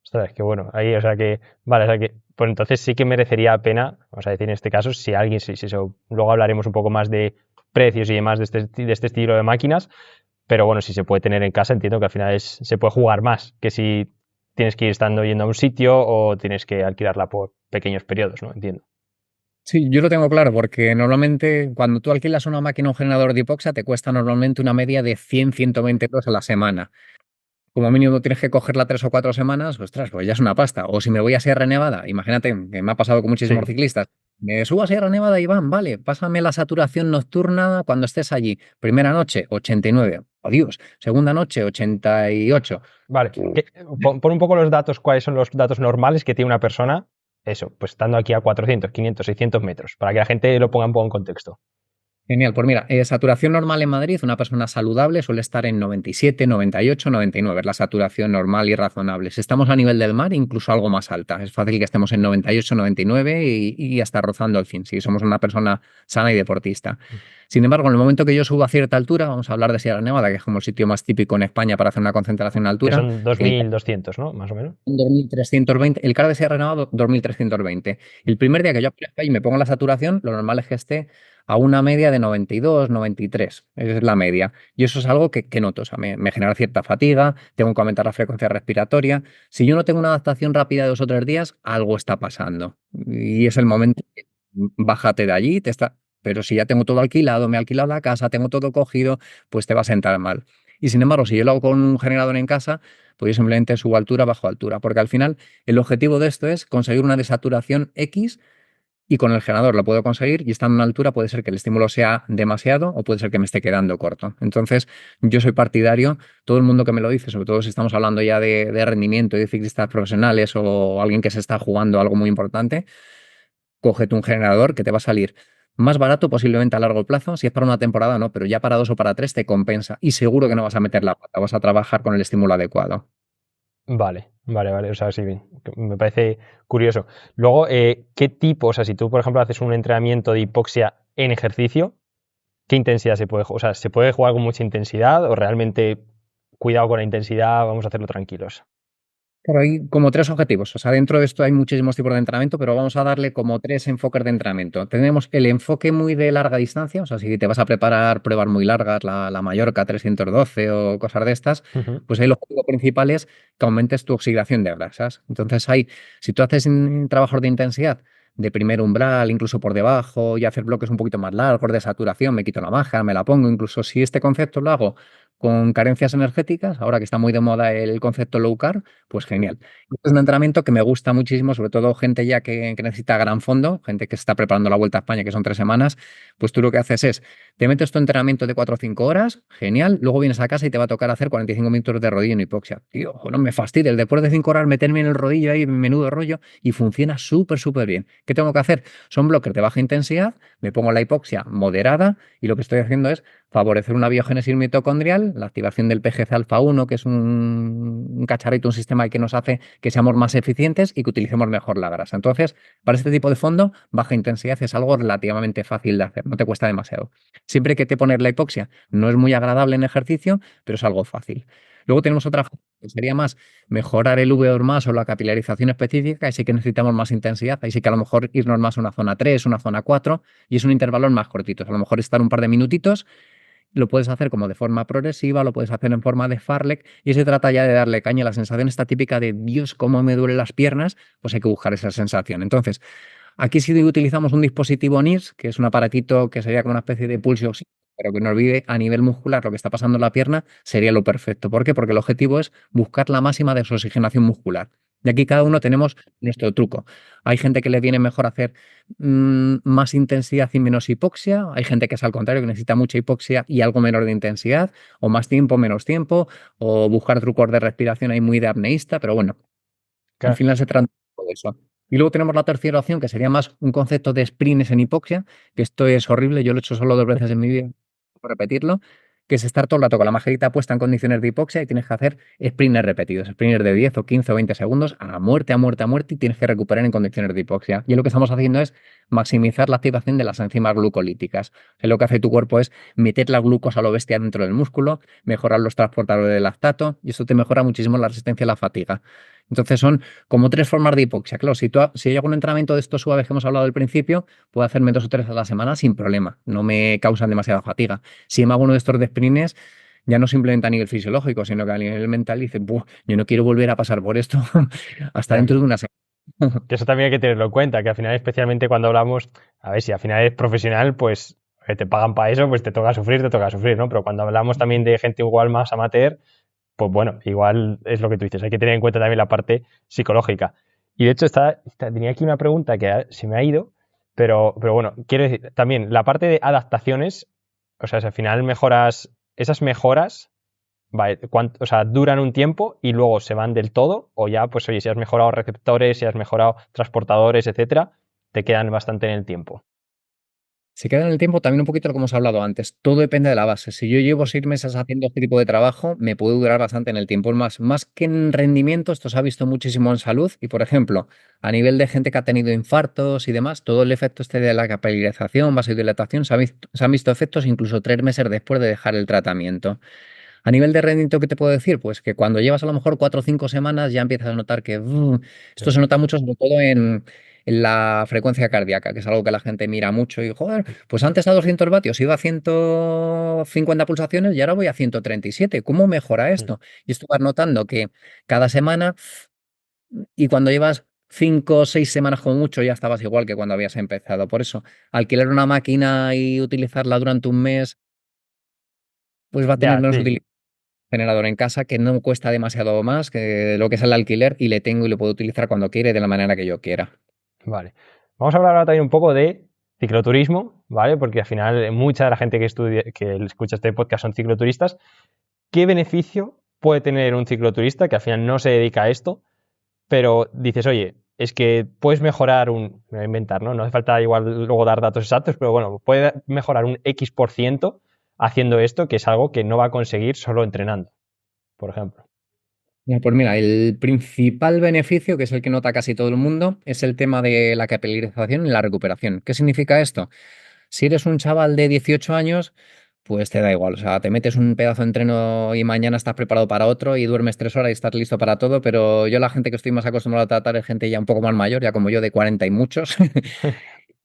Ostras, qué bueno. Ahí, o sea que, vale, o sea que, pues entonces sí que merecería pena, vamos a decir en este caso, si alguien, si eso, luego hablaremos un poco más de precios y demás de este estilo de máquinas, pero bueno, si se puede tener en casa, entiendo que al final se puede jugar más que si tienes que ir estando yendo a un sitio o tienes que alquilarla por pequeños periodos, ¿no? Entiendo. Sí, yo lo tengo claro porque normalmente cuando tú alquilas una máquina o un generador de hipoxia te cuesta normalmente una media de 100, 120 euros a la semana. Como mínimo tienes que cogerla 3 o 4 semanas, ostras, pues ya es una pasta. O si me voy a Sierra Nevada, imagínate que me ha pasado con muchísimos Sí. ciclistas. Me subo a Sierra Nevada, Iván, vale, pásame la saturación nocturna cuando estés allí. Primera noche, 89. Adiós. Segunda noche, 88. Vale. Pon un poco los datos, cuáles son los datos normales que tiene una persona, eso, pues estando aquí a 400, 500, 600 metros, para que la gente lo ponga un poco en contexto. Genial, pues mira, saturación normal en Madrid, una persona saludable suele estar en 97, 98, 99, es la saturación normal y razonable. Si estamos a nivel del mar, incluso algo más alta. Es fácil que estemos en 98, 99 y hasta rozando el 100, si somos una persona sana y deportista. Sin embargo, en el momento que yo subo a cierta altura, vamos a hablar de Sierra Nevada, que es como el sitio más típico en España para hacer una concentración en Que altura, son el 2.200, ¿no? Más o menos. 2320, el CAR de Sierra Nevada 2320. El primer día que yo aparezca y me pongo la saturación, lo normal es que esté a una media de 92, 93. Esa es la media. Y eso es algo que noto. O sea, me genera cierta fatiga, tengo que aumentar la frecuencia respiratoria. Si yo no tengo una adaptación rápida de 2 o 3 días, algo está pasando. Y es el momento que bájate de allí, te está... Pero si ya tengo todo alquilado, me he alquilado la casa, tengo todo cogido, pues te va a sentar mal. Y sin embargo, si yo lo hago con un generador en casa, pues yo simplemente subo altura, bajo altura, porque al final el objetivo de esto es conseguir una desaturación X y con el generador lo puedo conseguir y estando en una altura puede ser que el estímulo sea demasiado o puede ser que me esté quedando corto. Entonces, yo soy partidario, todo el mundo que me lo dice, sobre todo si estamos hablando ya de rendimiento y de ciclistas profesionales o alguien que se está jugando algo muy importante, cógete un generador que te va a salir más barato posiblemente a largo plazo, si es para una temporada no, pero ya para 2 o para 3 te compensa y seguro que no vas a meter la pata, vas a trabajar con el estímulo adecuado. Vale, vale, vale. O sea, sí, me parece curioso. Luego, ¿qué tipo, o sea, si tú, por ejemplo, haces un entrenamiento de hipoxia en ejercicio, ¿qué intensidad se puede jugar? O sea, ¿se puede jugar con mucha intensidad o realmente cuidado con la intensidad, vamos a hacerlo tranquilos? Claro, hay como tres objetivos. O sea, dentro de esto hay muchísimos tipos de entrenamiento, pero vamos a darle como tres enfoques de entrenamiento. Tenemos el enfoque muy de larga distancia, o sea, si te vas a preparar pruebas muy largas, la Mallorca 312 o cosas de estas, Ujú. pues ahí el objetivo principal es que aumentes tu oxidación de grasas. Entonces, ahí, si tú haces trabajos de intensidad de primer umbral, incluso por debajo, y hacer bloques un poquito más largos de saturación, me quito la maja, me la pongo, incluso si este concepto lo hago con carencias energéticas, ahora que está muy de moda el concepto low carb, pues genial. Es un entrenamiento que me gusta muchísimo, sobre todo gente ya que necesita gran fondo, gente que se está preparando la Vuelta a España, que son 3 semanas, pues tú lo que haces es, te metes tu entrenamiento de 4 o 5 horas, genial, luego vienes a casa y te va a tocar hacer 45 minutos de rodillo en hipoxia. Tío, no me fastidies, después de 5 horas meterme en el rodillo ahí, menudo rollo, y funciona súper, súper bien. ¿Qué tengo que hacer? Son bloques de baja intensidad, me pongo la hipoxia moderada y lo que estoy haciendo es favorecer una biogénesis mitocondrial, la activación del PGC-alfa 1, que es un cacharrito, un sistema que nos hace que seamos más eficientes y que utilicemos mejor la grasa. Entonces, para este tipo de fondo, baja intensidad es algo relativamente fácil de hacer, no te cuesta demasiado. Siempre que te pones la hipoxia, no es muy agradable en ejercicio, pero es algo fácil. Luego tenemos otra fase que sería más mejorar el VO más o la capilarización específica, ahí sí que necesitamos más intensidad, ahí sí que a lo mejor irnos más a una zona 3, una zona 4 y es un intervalo más cortito. A lo mejor estar un par de minutitos lo puedes hacer como de forma progresiva, lo puedes hacer en forma de farlek y se trata ya de darle caña. La sensación está típica de Dios, cómo me duelen las piernas, pues hay que buscar esa sensación. Entonces, aquí sí utilizamos un dispositivo NIRS, que es un aparatito que sería como una especie de pulso oxígeno, pero que nos vive a nivel muscular lo que está pasando en la pierna, sería lo perfecto. ¿Por qué? Porque el objetivo es buscar la máxima desoxigenación muscular. Y aquí cada uno tenemos nuestro truco. Hay gente que le viene mejor hacer más intensidad y menos hipoxia. Hay gente que es al contrario, que necesita mucha hipoxia y algo menor de intensidad, o más tiempo, menos tiempo, o buscar trucos de respiración ahí muy de apneísta, pero bueno, al Claro. final se trata de eso. Y luego tenemos la tercera opción, que sería más un concepto de sprints en hipoxia, que esto es horrible, yo lo he hecho solo 2 veces en mi vida, por repetirlo, que es estar todo el rato con la majerita puesta en condiciones de hipoxia y tienes que hacer sprints repetidos, sprints de 10 o 15 o 20 segundos a muerte, a muerte, a muerte y tienes que recuperar en condiciones de hipoxia. Y lo que estamos haciendo es maximizar la activación de las enzimas glucolíticas. Lo que hace tu cuerpo es meter la glucosa a lo bestia dentro del músculo, mejorar los transportadores de lactato y eso te mejora muchísimo la resistencia a la fatiga. Entonces son como tres formas de hipoxia. Claro, si yo hago un entrenamiento de estos suaves que hemos hablado al principio, puedo hacerme 2 o 3 a la semana sin problema. No me causan demasiada fatiga. Si me hago uno de estos de sprints, ya no simplemente a nivel fisiológico, sino que a nivel mental dice, "Buah, yo no quiero volver a pasar por esto hasta Ya, dentro de una semana." que eso también hay que tenerlo en cuenta, que al final, especialmente cuando hablamos, a ver, si al final es profesional, pues te pagan para eso, pues te toca sufrir, ¿no? Pero cuando hablamos también de gente igual más amateur, pues bueno, igual es lo que tú dices, hay que tener en cuenta también la parte psicológica. Y de hecho, tenía aquí una pregunta que se me ha ido, pero bueno, quiero decir, también la parte de adaptaciones, o sea, si al final mejoras, esas mejoras, vale, o sea, duran un tiempo y luego se van del todo, o ya, pues oye, si has mejorado receptores, si has mejorado transportadores, etcétera, te quedan bastante en el tiempo. Se queda en el tiempo también un poquito lo que hemos hablado antes. Todo depende de la base. Si yo llevo 6 meses haciendo este tipo de trabajo, me puede durar bastante en el tiempo. Es más que en rendimiento, esto se ha visto muchísimo en salud. Y, por ejemplo, a nivel de gente que ha tenido infartos y demás, todo el efecto este de la capilarización, vasodilatación, se han visto efectos incluso 3 meses después de dejar el tratamiento. A nivel de rendimiento, ¿qué te puedo decir? Pues que cuando llevas a lo mejor 4 o 5 semanas ya empiezas a notar que esto Sí. se nota mucho, sobre todo la frecuencia cardíaca, que es algo que la gente mira mucho y, joder, pues antes a 200 vatios iba a 150 pulsaciones y ahora voy a 137. ¿Cómo mejora Mm. esto? Y esto vas notando que cada semana y cuando llevas 5 o 6 semanas como mucho ya estabas igual que cuando habías empezado. Por eso, alquilar una máquina y utilizarla durante un mes, pues va a tener Ya, menos sí, utilidad generador en casa, que no cuesta demasiado más que lo que es el alquiler y le tengo y lo puedo utilizar cuando quiera y de la manera que yo quiera. vale. Vamos a hablar ahora también un poco de cicloturismo, ¿vale? Porque al final mucha de la gente que estudia, que escucha este podcast son cicloturistas. ¿Qué beneficio puede tener un cicloturista que al final no se dedica a esto, pero dices, oye, es que puedes mejorar me voy a inventar, ¿no? No hace falta igual luego dar datos exactos, pero bueno, puede mejorar un X% haciendo esto, que es algo que no va a conseguir solo entrenando, por ejemplo. Pues mira, el principal beneficio, que es el que nota casi todo el mundo, es el tema de la capilarización y la recuperación. ¿Qué significa esto? Si eres un chaval de 18 años, pues te da igual. O sea, te metes un pedazo de entreno y mañana estás preparado para otro y duermes 3 horas y estás listo para todo. Pero yo la gente que estoy más acostumbrado a tratar es gente ya un poco más mayor, ya como yo, de 40 y muchos.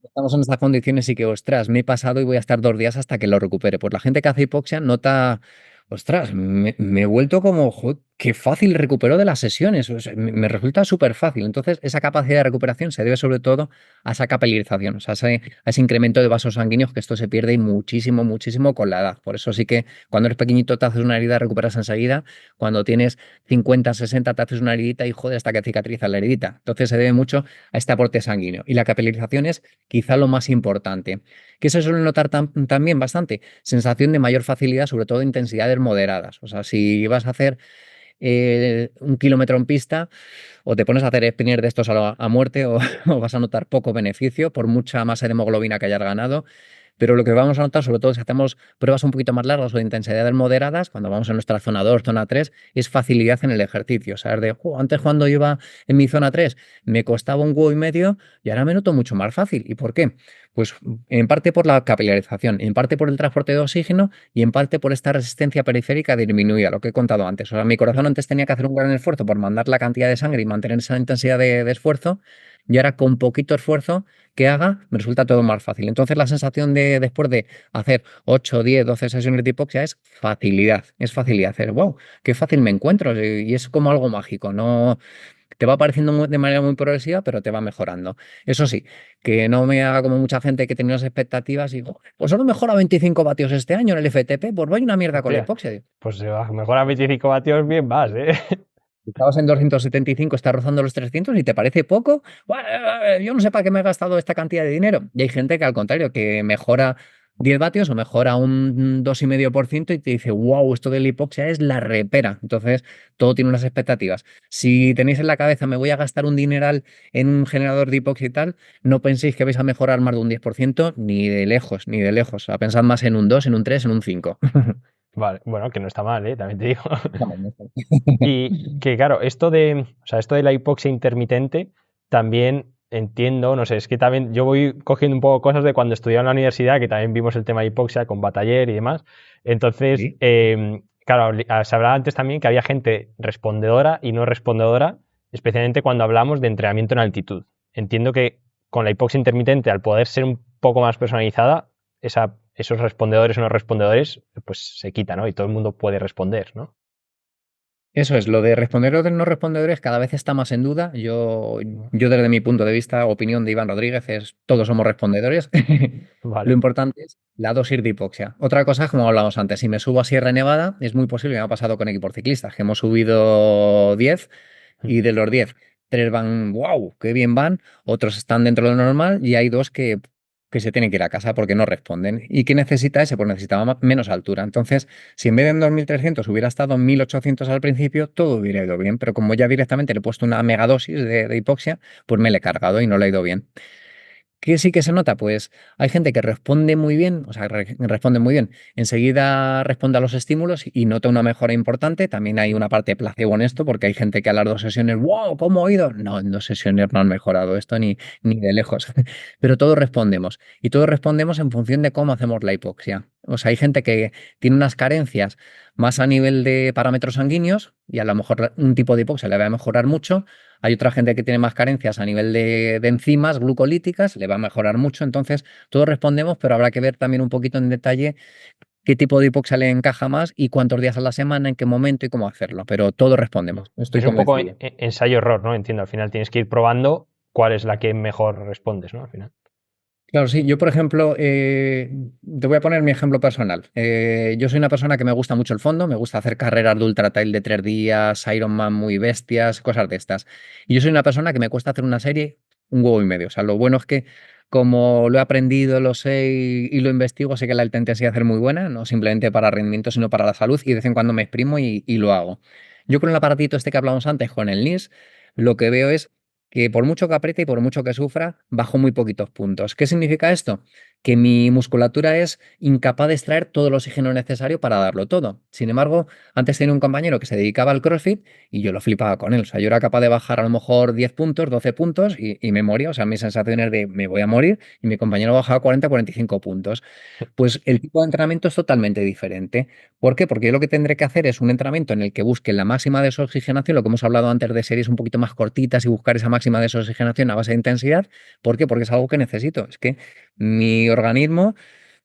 Estamos en estas condiciones y que, ostras, me he pasado y voy a estar 2 días hasta que lo recupere. Pues la gente que hace hipoxia nota, ostras, me he vuelto como, "Jo, qué fácil recupero de las sesiones. O sea, me resulta súper fácil. Entonces, esa capacidad de recuperación se debe sobre todo a esa capilarización, o sea, a ese incremento de vasos sanguíneos, que esto se pierde muchísimo, muchísimo con la edad. Por eso sí que cuando eres pequeñito te haces una herida, recuperas enseguida. Cuando tienes 50, 60, te haces una heridita y joder hasta que cicatriza la heridita. Entonces, se debe mucho a este aporte sanguíneo. Y la capilarización es quizá lo más importante. ¿Qué se suele notar también bastante? Sensación de mayor facilidad, sobre todo intensidades moderadas. O sea, si vas a hacer 1 kilómetro en pista o te pones a hacer spinner de estos a muerte o, o vas a notar poco beneficio por mucha masa de hemoglobina que hayas ganado. Pero lo que vamos a notar, sobre todo si hacemos pruebas un poquito más largas o de intensidades moderadas, cuando vamos en nuestra zona 2, zona 3, es facilidad en el ejercicio. O sea, es de, antes cuando iba en mi zona 3 me costaba un huevo y medio y ahora me noto mucho más fácil. ¿Y por qué? Pues en parte por la capilarización, en parte por el transporte de oxígeno y en parte por esta resistencia periférica disminuida, lo que he contado antes. O sea, mi corazón antes tenía que hacer un gran esfuerzo por mandar la cantidad de sangre y mantener esa intensidad de esfuerzo, y ahora con poquito esfuerzo que haga, me resulta todo más fácil. Entonces la sensación de después de hacer 8, 10, 12 sesiones de hipoxia es facilidad, es facilidad. Hacer, wow, qué fácil me encuentro y es como algo mágico, no te va apareciendo de manera muy progresiva, pero te va mejorando. Eso sí, que no me haga como mucha gente que tenía unas expectativas y digo, pues solo mejora 25 vatios este año en el FTP, pues vaya una mierda con la Hostia, hipoxia. pues se va, mejor a 25 vatios bien vas, ¿eh? Estabas en 275, estás rozando los 300 y te parece poco. Buah, yo no sé para qué me he gastado esta cantidad de dinero. Y hay gente que al contrario, que mejora 10 vatios o mejora un 2,5% y te dice, wow, esto de la hipoxia es la repera. Entonces, todo tiene unas expectativas. Si tenéis en la cabeza, me voy a gastar un dineral en un generador de hipoxia y tal, no penséis que vais a mejorar más de un 10%, ni de lejos, ni de lejos. O sea, pensad más en un 2, en un 3, en un 5. Vale, bueno, que no está mal, ¿eh? También te digo. Estamos, ¿no? Y que claro, o sea, esto de la hipoxia intermitente también entiendo, no sé, es que también yo voy cogiendo un poco cosas de cuando estudiaba en la universidad, que también vimos el tema de hipoxia con Bataller y demás. Entonces, Sí. claro, se hablaba antes también que había gente respondedora y no respondedora, especialmente cuando hablamos de entrenamiento en altitud. Entiendo que con la hipoxia intermitente, al poder ser un poco más personalizada, esos respondedores o no respondedores, pues se quita, ¿no? Y todo el mundo puede responder, ¿no? Eso es, lo de responder o de no respondedores cada vez está más en duda. Yo desde mi punto de vista, opinión de Iván Rodríguez, es todos somos respondedores. Lo Vale. importante es la dosis de hipoxia. Otra cosa, como hablamos antes, si me subo a Sierra Nevada, es muy posible, me ha pasado con equipos ciclistas, que hemos subido 10 y de los 10, 3 van, wow, qué bien van, otros están dentro de lo normal y hay dos que se tienen que ir a casa porque no responden. ¿Y qué necesita ese? Pues necesitaba menos altura. Entonces, si en vez de en 2.300 hubiera estado en 1.800 al principio, todo hubiera ido bien. Pero como ya directamente le he puesto una megadosis de hipoxia, pues me le he cargado y no le ha ido bien. ¿Qué sí que se nota? Pues hay gente que responde muy bien, o sea, responde muy bien. Enseguida responde a los estímulos y nota una mejora importante. También hay una parte placebo en esto, porque hay gente que a las 2 sesiones, wow, ¿cómo he ido? No, en 2 sesiones no han mejorado esto ni de lejos. Pero todos respondemos. Y todos respondemos en función de cómo hacemos la hipoxia. O sea, hay gente que tiene unas carencias más a nivel de parámetros sanguíneos y a lo mejor un tipo de hipoxia le va a mejorar mucho. Hay otra gente que tiene más carencias a nivel de enzimas glucolíticas, le va a mejorar mucho. Entonces, todos respondemos, pero habrá que ver también un poquito en detalle qué tipo de hipoxia le encaja más y cuántos días a la semana, en qué momento y cómo hacerlo. Pero todos respondemos, estoy Es un poco convencido. ensayo-error, ¿no? Entiendo, al final tienes que ir probando cuál es la que mejor respondes, ¿no? Al final. Claro, sí. Yo, por ejemplo, te voy a poner mi ejemplo personal. Yo soy una persona que me gusta mucho el fondo, me gusta hacer carreras de ultra trail de 3 días, Ironman muy bestias, cosas de estas. Y yo soy una persona que me cuesta hacer una serie un huevo y medio. O sea, lo bueno es que como lo he aprendido, lo sé y lo investigo, sé que la intensidad es muy buena, no simplemente para rendimiento, sino para la salud, y de vez en cuando me exprimo y lo hablamos hago. Yo con el aparatito este que hablamos antes, con el NIS, lo que veo es que por mucho que apriete y por mucho que sufra, bajo muy poquitos puntos. ¿Qué significa esto? Que mi musculatura es incapaz de extraer todo el oxígeno necesario para darlo todo. Sin embargo, antes tenía un compañero que se dedicaba al CrossFit y yo lo flipaba con él. O sea, yo era capaz de bajar a lo mejor 10 puntos, 12 puntos y me moría. O sea, mi sensación era de me voy a morir y mi compañero bajaba 40, 45 puntos. Pues el tipo de entrenamiento es totalmente diferente. ¿Por qué? Porque yo lo que tendré que hacer es un entrenamiento en el que busque la máxima desoxigenación, lo que hemos hablado antes de series un poquito más cortitas y buscar esa máxima desoxigenación a base de intensidad. ¿Por qué? Porque es algo que necesito. Es que mi organismo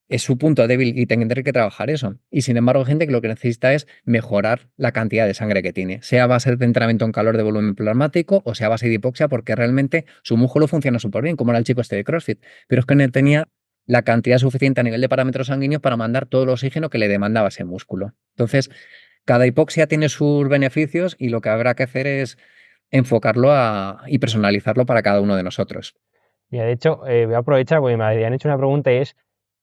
es su punto débil y tendré que trabajar eso. Y sin embargo, hay gente que lo que necesita es mejorar la cantidad de sangre que tiene, sea a base de entrenamiento en calor de volumen plasmático o sea a base de hipoxia, porque realmente su músculo funciona súper bien, como era el chico este de CrossFit. Pero es que no tenía la cantidad suficiente a nivel de parámetros sanguíneos para mandar todo el oxígeno que le demandaba ese músculo. Entonces, cada hipoxia tiene sus beneficios y lo que habrá que hacer es enfocarlo y personalizarlo para cada uno de nosotros. Mira, de hecho, voy a aprovechar porque me habían hecho una pregunta y es,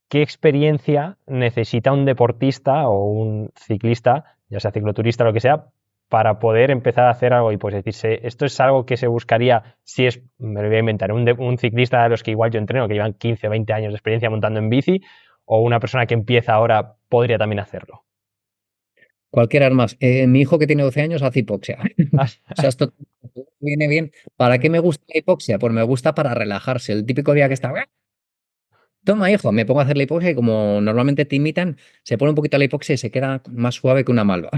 ¿qué experiencia necesita un deportista o un ciclista, ya sea cicloturista o lo que sea, para poder empezar a hacer algo? Y pues decirse, esto es algo que se buscaría si es, me lo voy a inventar, un ciclista de los que igual yo entreno, que llevan 15 o 20 años de experiencia montando en bici, o una persona que empieza ahora podría también hacerlo. Cualquier armas. Mi hijo que tiene 12 años hace hipoxia. O sea, esto viene bien. ¿Para qué me gusta la hipoxia? Pues me gusta para relajarse. El típico día que está, "Ah, toma, hijo", me pongo a hacer la hipoxia y como normalmente te imitan, se pone un poquito la hipoxia y se queda más suave que una malva.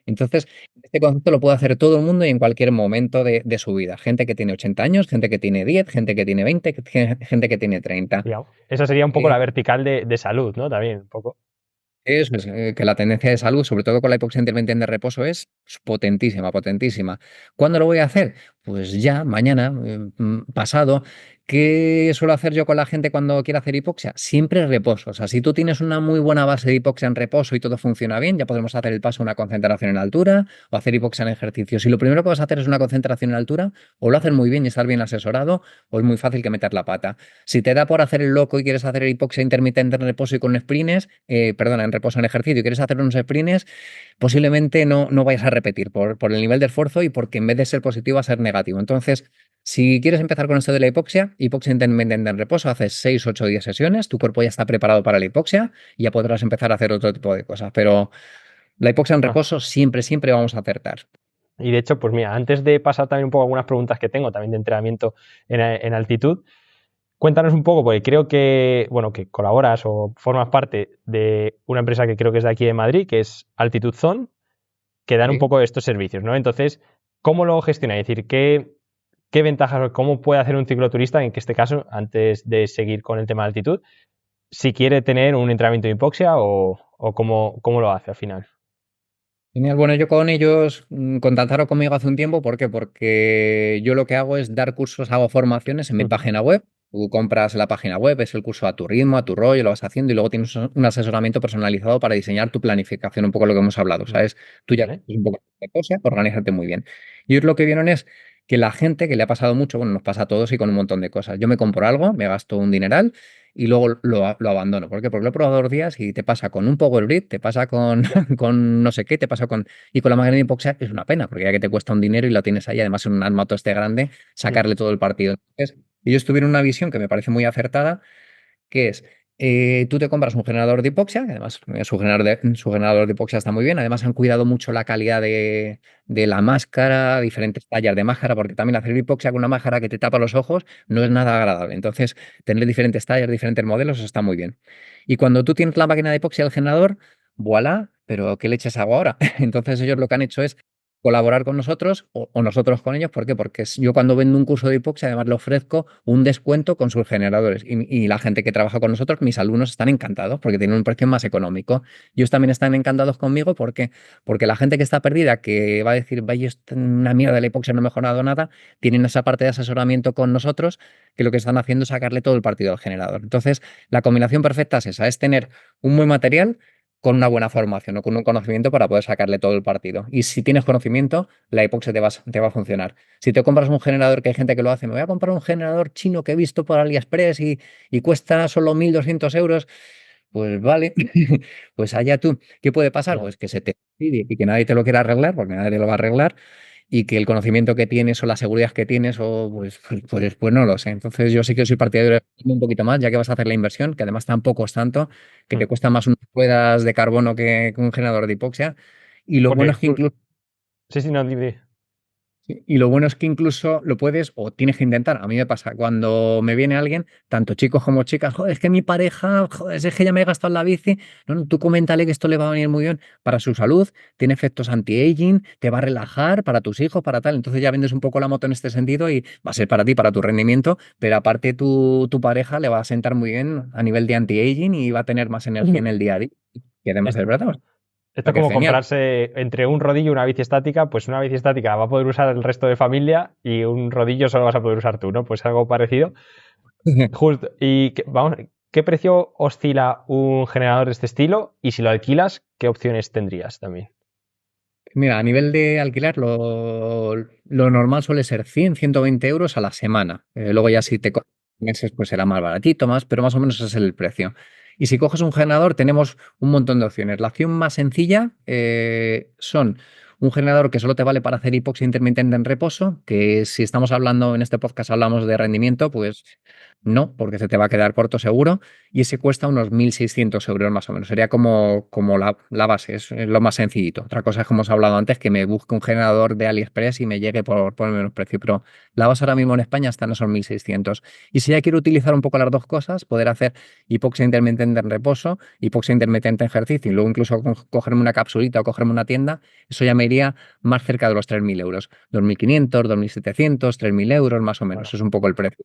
Entonces, este concepto lo puede hacer todo el mundo y en cualquier momento de su vida. Gente que tiene 80 años, gente que tiene 10, gente que tiene 20, gente que tiene 30. Digamos. Esa sería un poco Eh, la vertical de salud, ¿no? También, un poco. Eso es, que la tendencia de salud, sobre todo con la hipoxia intermitente de reposo, es potentísima, potentísima. ¿Cuándo lo voy a hacer? Pues ya, mañana, pasado. ¿Qué suelo hacer yo con la gente cuando quiere hacer hipoxia? Siempre reposo. O sea, si tú tienes una muy buena base de hipoxia en reposo y todo funciona bien, ya podemos hacer el paso a una concentración en altura o hacer hipoxia en ejercicio. Si lo primero que vas a hacer es una concentración en altura, o lo haces muy bien y estás bien asesorado, o es muy fácil que meter la pata. Si te da por hacer el loco y quieres hacer hipoxia intermitente en reposo y con sprints, perdona, en reposo en ejercicio y quieres hacer unos sprints, posiblemente no vayas a repetir por el nivel de esfuerzo y porque en vez de ser positivo va a ser negativo. Entonces, si quieres empezar con esto de la hipoxia intermitente en reposo, haces 6, 8, 10 sesiones, tu cuerpo ya está preparado para la hipoxia y ya podrás empezar a hacer otro tipo de cosas. Pero la hipoxia en Ah. reposo siempre, siempre vamos a acertar. Y de hecho, pues mira, antes de pasar también un poco a algunas preguntas que tengo también de entrenamiento en altitud, cuéntanos un poco, porque creo que, bueno, que colaboras o formas parte de una empresa que creo que es de aquí de Madrid, que es Altitude Zone, que dan un ¿Sí? poco estos servicios, ¿no? Entonces, ¿cómo lo gestionáis? Es decir, ¿qué ventajas o cómo puede hacer un cicloturista, en que este caso, antes de seguir con el tema de altitud, si quiere tener un entrenamiento de hipoxia o cómo lo hace al final? Genial. Bueno, yo con ellos contactaron conmigo hace un tiempo. ¿Por qué? Porque yo lo que hago es dar cursos, hago formaciones en mi Ujú. página web. Tú compras la página web, es el curso a tu ritmo, a tu rollo, lo vas haciendo y luego tienes un asesoramiento personalizado para diseñar tu planificación, un poco lo que hemos hablado, ¿sabes? Tú ya Vale. conoces un poco de cosas, organízate muy bien. Y ellos lo que vieron es que la gente que le ha pasado mucho, bueno, nos pasa a todos y con un montón de cosas. Yo me compro algo, me gasto un dineral y luego lo abandono. ¿Por qué? Porque lo he probado 2 días y te pasa con un Power Grip, te pasa con, con no sé qué, te pasa con... Y con la máquina de hipoxia es una pena, porque ya que te cuesta un dinero y lo tienes ahí, además en un armato este grande, Mm. sacarle todo el partido. Entonces, ellos tuvieron una visión que me parece muy acertada, que es Tú te compras un generador de hipoxia, que además su generador de hipoxia está muy bien. Además, han cuidado mucho la calidad de la máscara, diferentes tallas de máscara, porque también hacer hipoxia con una máscara que te tapa los ojos no es nada agradable. Entonces, tener diferentes tallas, diferentes modelos, eso está muy bien. Y cuando tú tienes la máquina de hipoxia del generador, voilà, pero ¿qué le echas agua ahora? Entonces, ellos lo que han hecho es colaborar con nosotros o nosotros con ellos. ¿Por qué? Porque yo cuando vendo un curso de hipoxia, además le ofrezco un descuento con sus generadores. Y la gente que trabaja con nosotros, mis alumnos, están encantados porque tienen un precio más económico. Ellos también están encantados conmigo porque la gente que está perdida, que va a decir, vaya, esto es una mierda, la hipoxia no ha mejorado nada, tienen esa parte de asesoramiento con nosotros, que lo que están haciendo es sacarle todo el partido al generador. Entonces, la combinación perfecta es esa, es tener un buen material con una buena formación o con un conocimiento para poder sacarle todo el partido. Y si tienes conocimiento, la epoxia te va a funcionar. Si te compras un generador, que hay gente que lo hace, me voy a comprar un generador chino que he visto por AliExpress y cuesta solo 1.200 euros, pues vale, pues allá tú. ¿Qué puede pasar? Ya. Pues que se te pide y que nadie te lo quiera arreglar, porque nadie te lo va a arreglar, y que el conocimiento que tienes o la seguridad que tienes, o pues no lo sé. Entonces yo sí que soy partidario de un poquito más, ya que vas a hacer la inversión, que además tampoco es tanto, que Mm. te cuesta más unas ruedas de carbono que un generador de hipoxia. Y lo bueno Porque, es que incluso sí, sí, no, dime. Sí, y lo bueno es que incluso lo puedes o tienes que intentar. A mí me pasa cuando me viene alguien, tanto chicos como chicas, joder, es que mi pareja, joder, es que ya me he gastado en la bici. No, no, tú coméntale que esto le va a venir muy bien para su salud, tiene efectos anti-aging, te va a relajar para tus hijos, para tal. Entonces ya vendes un poco la moto en este sentido y va a ser para ti, para tu rendimiento, pero aparte tu pareja le va a sentar muy bien a nivel de anti-aging y va a tener más energía en el día a día. Y además es verdad, o Esto sea es que como genial. comprarse entre un rodillo y una bici estática, pues una bici estática va a poder usar el resto de familia y un rodillo solo vas a poder usar tú, ¿no? Pues algo parecido. Justo. Y vamos, ¿qué precio oscila un generador de este estilo? Y si lo alquilas, ¿qué opciones tendrías también? Mira, a nivel de alquilar, lo normal suele ser 100, 120 euros a la semana. Luego ya si te coges meses, pues será más baratito, más, pero más o menos ese es el precio. Y si coges un generador, tenemos un montón de opciones. La opción más sencilla son un generador que solo te vale para hacer hipoxia intermitente en reposo, que si estamos hablando en este podcast, hablamos de rendimiento, pues no, porque se te va a quedar corto seguro y ese cuesta unos 1.600 euros más o menos. Sería como la base, es lo más sencillito. Otra cosa es, como os he hablado antes, que me busque un generador de AliExpress y me llegue por el menos precio, pero la base ahora mismo en España está en esos 1.600. Y si ya quiero utilizar un poco las dos cosas, poder hacer hipoxia intermitente en reposo, hipoxia intermitente en ejercicio y luego incluso cogerme una capsulita o cogerme una tienda, eso ya me iría más cerca de los 3.000 euros. 2.500, 2.700, 3.000 euros más o menos, Bueno, es un poco el precio.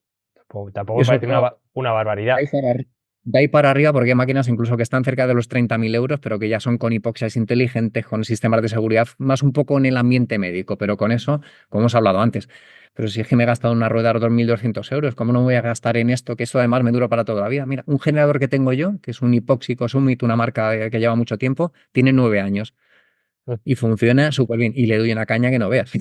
tampoco Y me eso parece una de barbaridad. ahí para, de ahí para arriba, porque hay máquinas incluso que están cerca de los 30.000 euros, pero que ya son con hipoxias inteligentes, con sistemas de seguridad, más un poco en el ambiente médico, pero con eso, como hemos hablado antes. Pero si es que me he gastado en una rueda 2.200 euros, ¿cómo no me voy a gastar en esto? Que eso además me dura para toda la vida. Mira, un generador que tengo yo, que es un Hipóxico Summit, una marca que lleva mucho tiempo, tiene 9 años y funciona súper bien. Y le doy una caña que no veas.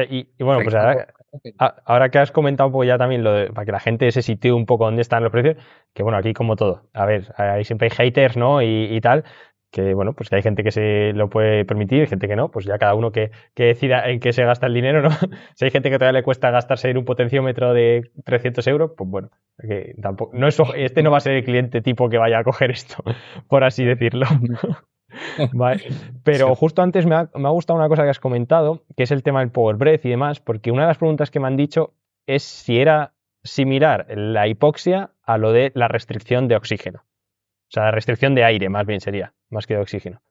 Y O bueno, sea que pues tampoco- ahora que has comentado un poco ya también para que la gente se sitúe un poco dónde están los precios, que bueno, aquí como todo, a ver, hay siempre hay haters, ¿no? Y tal, que bueno, pues que hay gente que se lo puede permitir y gente que no, pues ya cada uno que decida en qué se gasta el dinero, ¿no? Si hay gente que todavía le cuesta gastarse en un potenciómetro de 300 euros, pues bueno, que tampoco, no es, este no va a ser el cliente tipo que vaya a coger esto, por así decirlo. Vale. Pero Sí. justo antes me ha gustado una cosa que has comentado, que es el tema del Power Breath y demás, porque una de las preguntas que me han dicho es si era similar la hipoxia a lo de la restricción de oxígeno. O sea, la restricción de aire, más bien sería, más que de oxígeno.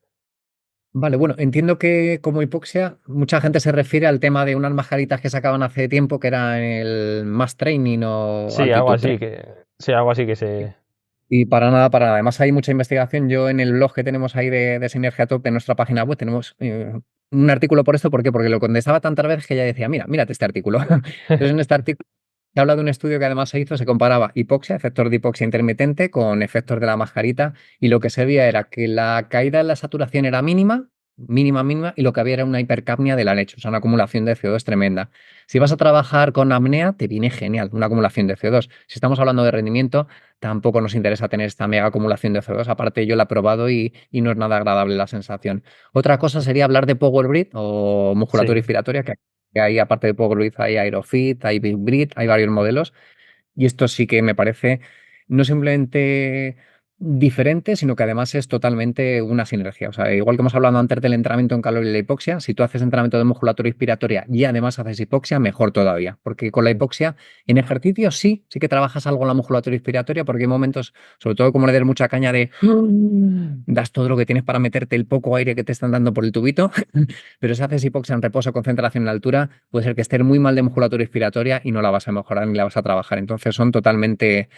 Vale, bueno, entiendo que como hipoxia mucha gente se refiere al tema de unas mascaritas que sacaban hace tiempo que era el Mass Training o Sí, algo Altitude así Training. que. Sí, algo así que se. Y para nada, para nada. Además hay mucha investigación. Yo en el blog que tenemos ahí de Sinergia Top en nuestra página web tenemos un artículo por esto. ¿Por qué? Porque lo contestaba tantas veces que ella decía, mira, mírate este artículo. Entonces en este artículo se habla de un estudio que además se hizo, se comparaba hipoxia, efectos de hipoxia intermitente con efectos de la mascarita y lo que se veía era que la caída en la saturación era mínima, mínima, mínima, y lo que había era una hipercapnia de la leche, o sea, una acumulación de CO2 tremenda. Si vas a trabajar con apnea, te viene genial, una acumulación de CO2. Si estamos hablando de rendimiento, tampoco nos interesa tener esta mega acumulación de CO2. Aparte, yo la he probado y no es nada agradable la sensación. Otra cosa sería hablar de Power Breath o musculatura Sí. respiratoria, que hay, aparte de Power Breath, hay Aerofit, hay Big Breath, hay varios modelos. Y esto sí que me parece no simplemente diferente, sino que además es totalmente una sinergia. O sea, igual que hemos hablado antes del entrenamiento en calor y la hipoxia, si tú haces entrenamiento de musculatura inspiratoria y además haces hipoxia, mejor todavía. Porque con la hipoxia, en ejercicio sí que trabajas algo en la musculatura inspiratoria, porque hay momentos, sobre todo como le des mucha caña de das todo lo que tienes para meterte el poco aire que te están dando por el tubito, pero si haces hipoxia en reposo, concentración en altura, puede ser que estés muy mal de musculatura inspiratoria y no la vas a mejorar ni la vas a trabajar. Entonces son totalmente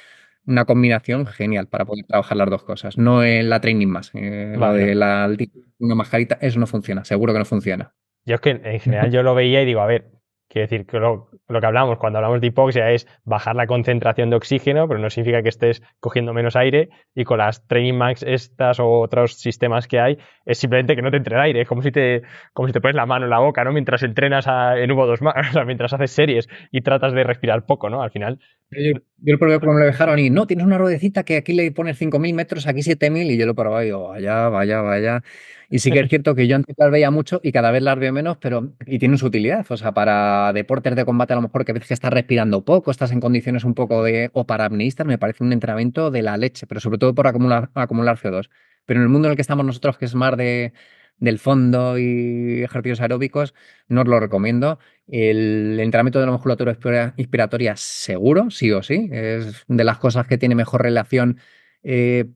una combinación genial para poder trabajar las dos cosas. No en la training más. Lo Vale, de una mascarita, eso no funciona, seguro que no funciona. yo es que en general yo lo veía y digo, a ver, quiero decir que lo que hablamos cuando hablamos de hipoxia es bajar la concentración de oxígeno, pero no significa que estés cogiendo menos aire, y con las Training Max estas o otros sistemas que hay, es simplemente que no te entre el aire, es como si te pones la mano en la boca, ¿no? Mientras entrenas en V2 Max, o sea, mientras haces series y tratas de respirar poco, ¿no? Al final. Yo lo probé como me lo dejaron y no, tienes una ruedecita que aquí le pones 5.000 metros, aquí 7.000 y yo lo probaba y digo, vaya, vaya, vaya. Y sí que es cierto que yo antes las veía mucho y cada vez las veo menos, pero y tienen su utilidad. O sea, para deportes de combate a lo mejor que ves que estás respirando poco, estás en condiciones un poco de... o para apneístas me parece un entrenamiento de la leche, pero sobre todo por acumular CO2. Pero en el mundo en el que estamos nosotros, que es más del fondo y ejercicios aeróbicos, no os lo recomiendo. El entrenamiento de la musculatura inspiratoria seguro, sí o sí. Es de las cosas que tiene mejor relación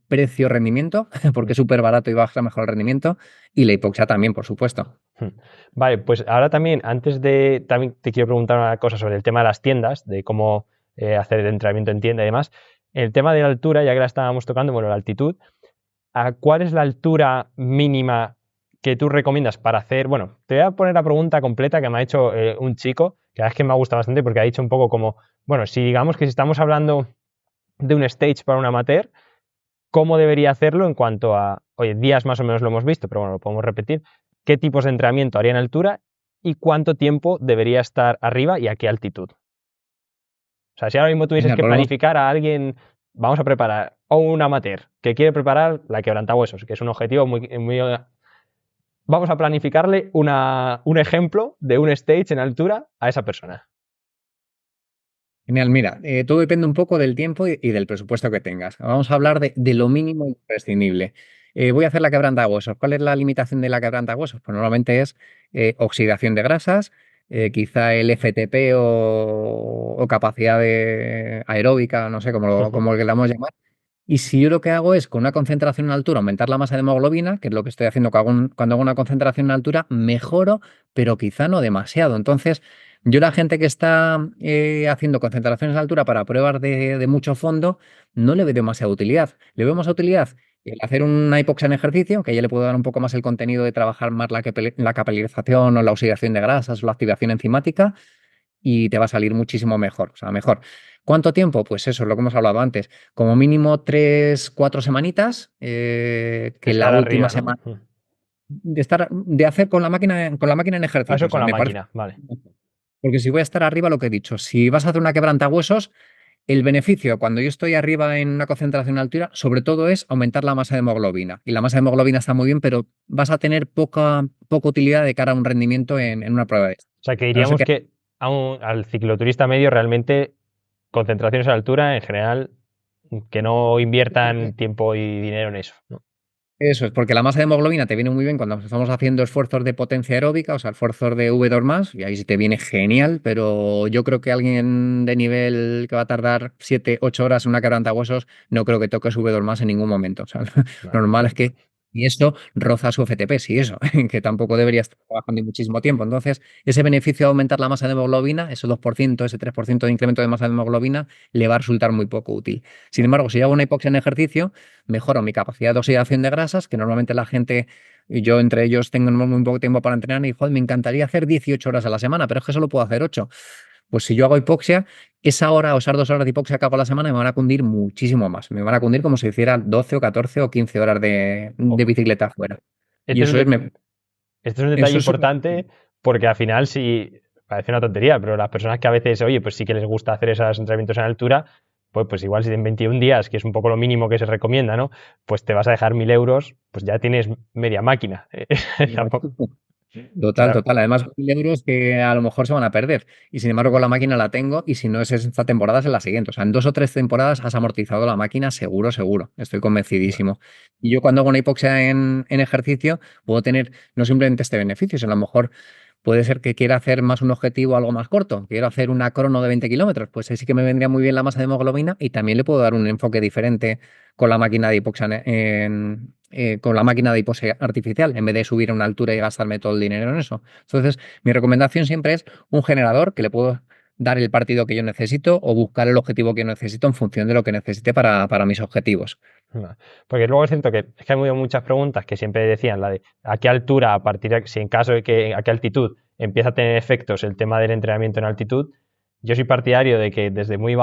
precio-rendimiento, porque es súper barato y baja mejor el rendimiento. Y la hipoxia también, por supuesto. Vale, pues ahora también, también te quiero preguntar una cosa sobre el tema de las tiendas, de cómo hacer el entrenamiento en tienda y demás. El tema de la altura, ya que la estábamos tocando, bueno, la altitud, ¿cuál es la altura mínima que tú recomiendas para hacer? Bueno, te voy a poner la pregunta completa que me ha hecho un chico, que la verdad es que me ha gustado bastante porque ha dicho un poco como, bueno, si digamos que si estamos hablando de un stage para un amateur, ¿cómo debería hacerlo en cuanto a, oye, días más o menos lo hemos visto, pero bueno, lo podemos repetir, qué tipos de entrenamiento haría en altura y cuánto tiempo debería estar arriba y a qué altitud? O sea, si ahora mismo tuvieses Venga, que volvemos. planificar a alguien, vamos a preparar, o un amateur que quiere preparar la quebrantahuesos, que es un objetivo muy. Vamos a planificarle un ejemplo de un stage en altura a esa persona. Genial, mira, todo depende un poco del tiempo y del presupuesto que tengas. Vamos a hablar de lo mínimo imprescindible. Voy a hacer la quebrantahuesos. ¿Cuál es la limitación de la quebrantahuesos? Pues normalmente es oxidación de grasas, quizá el FTP o capacidad aeróbica, no sé Ujú. cómo lo queramos llamar. Y si yo lo que hago es con una concentración en altura aumentar la masa de hemoglobina, que es lo que estoy haciendo cuando hago una concentración en altura, mejoro, pero quizá no demasiado. Entonces, yo la gente que está haciendo concentraciones en altura para pruebas de mucho fondo, no le veo demasiada utilidad. Le veo más utilidad el hacer una hipoxia en ejercicio, que ya le puedo dar un poco más el contenido de trabajar más la capilarización o la oxidación de grasas o la activación enzimática y te va a salir muchísimo mejor. O sea, mejor. ¿Cuánto tiempo? Pues eso es lo que hemos hablado antes. Como mínimo 3, 4 semanitas, que la Estar última arriba, ¿no? semana de hacer con la máquina en ejercicio. Eso O con sea, la me parece. máquina, vale. Porque si voy a estar arriba, lo que he dicho, si vas a hacer una quebrantahuesos, el beneficio cuando yo estoy arriba en una concentración en altura, sobre todo es aumentar la masa de hemoglobina. Y la masa de hemoglobina está muy bien, pero vas a tener poca utilidad de cara a un rendimiento en una prueba de esta. O sea, que A no ser diríamos que que al cicloturista medio realmente concentraciones a altura en general que no inviertan tiempo y dinero en eso, ¿no? Eso es, porque la masa de hemoglobina te viene muy bien cuando estamos haciendo esfuerzos de potencia aeróbica, o sea, esfuerzos de V2 más, y ahí sí te viene genial, pero yo creo que alguien de nivel que va a tardar 7, 8 horas en una quebrantahuesos, no creo que toques V2 más en ningún momento. O sea, lo Vale. normal es que y eso roza su FTP, sí, eso, que tampoco debería estar trabajando en muchísimo tiempo. Entonces, ese beneficio de aumentar la masa de hemoglobina, ese 2%, ese 3% de incremento de masa de hemoglobina, le va a resultar muy poco útil. Sin embargo, si yo hago una hipoxia en ejercicio, mejoro mi capacidad de oxidación de grasas, que normalmente la gente, y yo entre ellos, tengo muy poco tiempo para entrenar y joder, me encantaría hacer 18 horas a la semana, pero es que solo puedo hacer 8. Pues si yo hago hipoxia, esa hora o esas 2 horas de hipoxia que hago a la semana me van a cundir muchísimo más. Me van a cundir como si hiciera 12 o 14 o 15 horas de Ojo. bicicleta afuera. Y Este es un, de- este es un detalle eso es súper. importante porque al final sí, parece una tontería, pero las personas que a veces, oye, pues sí que les gusta hacer esos entrenamientos en altura, pues igual si en 21 días, que es un poco lo mínimo que se recomienda, ¿no? Pues te vas a dejar 1.000 euros, pues ya tienes media máquina. Tampoco. Total, Claro. total. Además, 1.000 euros que a lo mejor se van a perder. Y sin embargo, con la máquina la tengo. Y si no es esta temporada, es en la siguiente. O sea, en 2 o 3 temporadas has amortizado la máquina, seguro, seguro. Estoy convencidísimo. Y yo, cuando hago una hipoxia en ejercicio, puedo tener no simplemente este beneficio, sino a lo mejor puede ser que quiera hacer más un objetivo algo más corto. Quiero hacer una crono de 20 kilómetros. Pues ahí sí que me vendría muy bien la masa de hemoglobina y también le puedo dar un enfoque diferente con la máquina de hipoxia con la máquina de hipoxia artificial, en vez de subir a una altura y gastarme todo el dinero en eso. Entonces, mi recomendación siempre es un generador que le puedo dar el partido que yo necesito o buscar el objetivo que yo necesito en función de lo que necesite para mis objetivos. Vale. Porque luego es cierto que es que hay muchas preguntas que siempre decían, la de a qué altura, a partir de, si en caso de que a qué altitud empieza a tener efectos el tema del entrenamiento en altitud. Yo soy partidario de que desde muy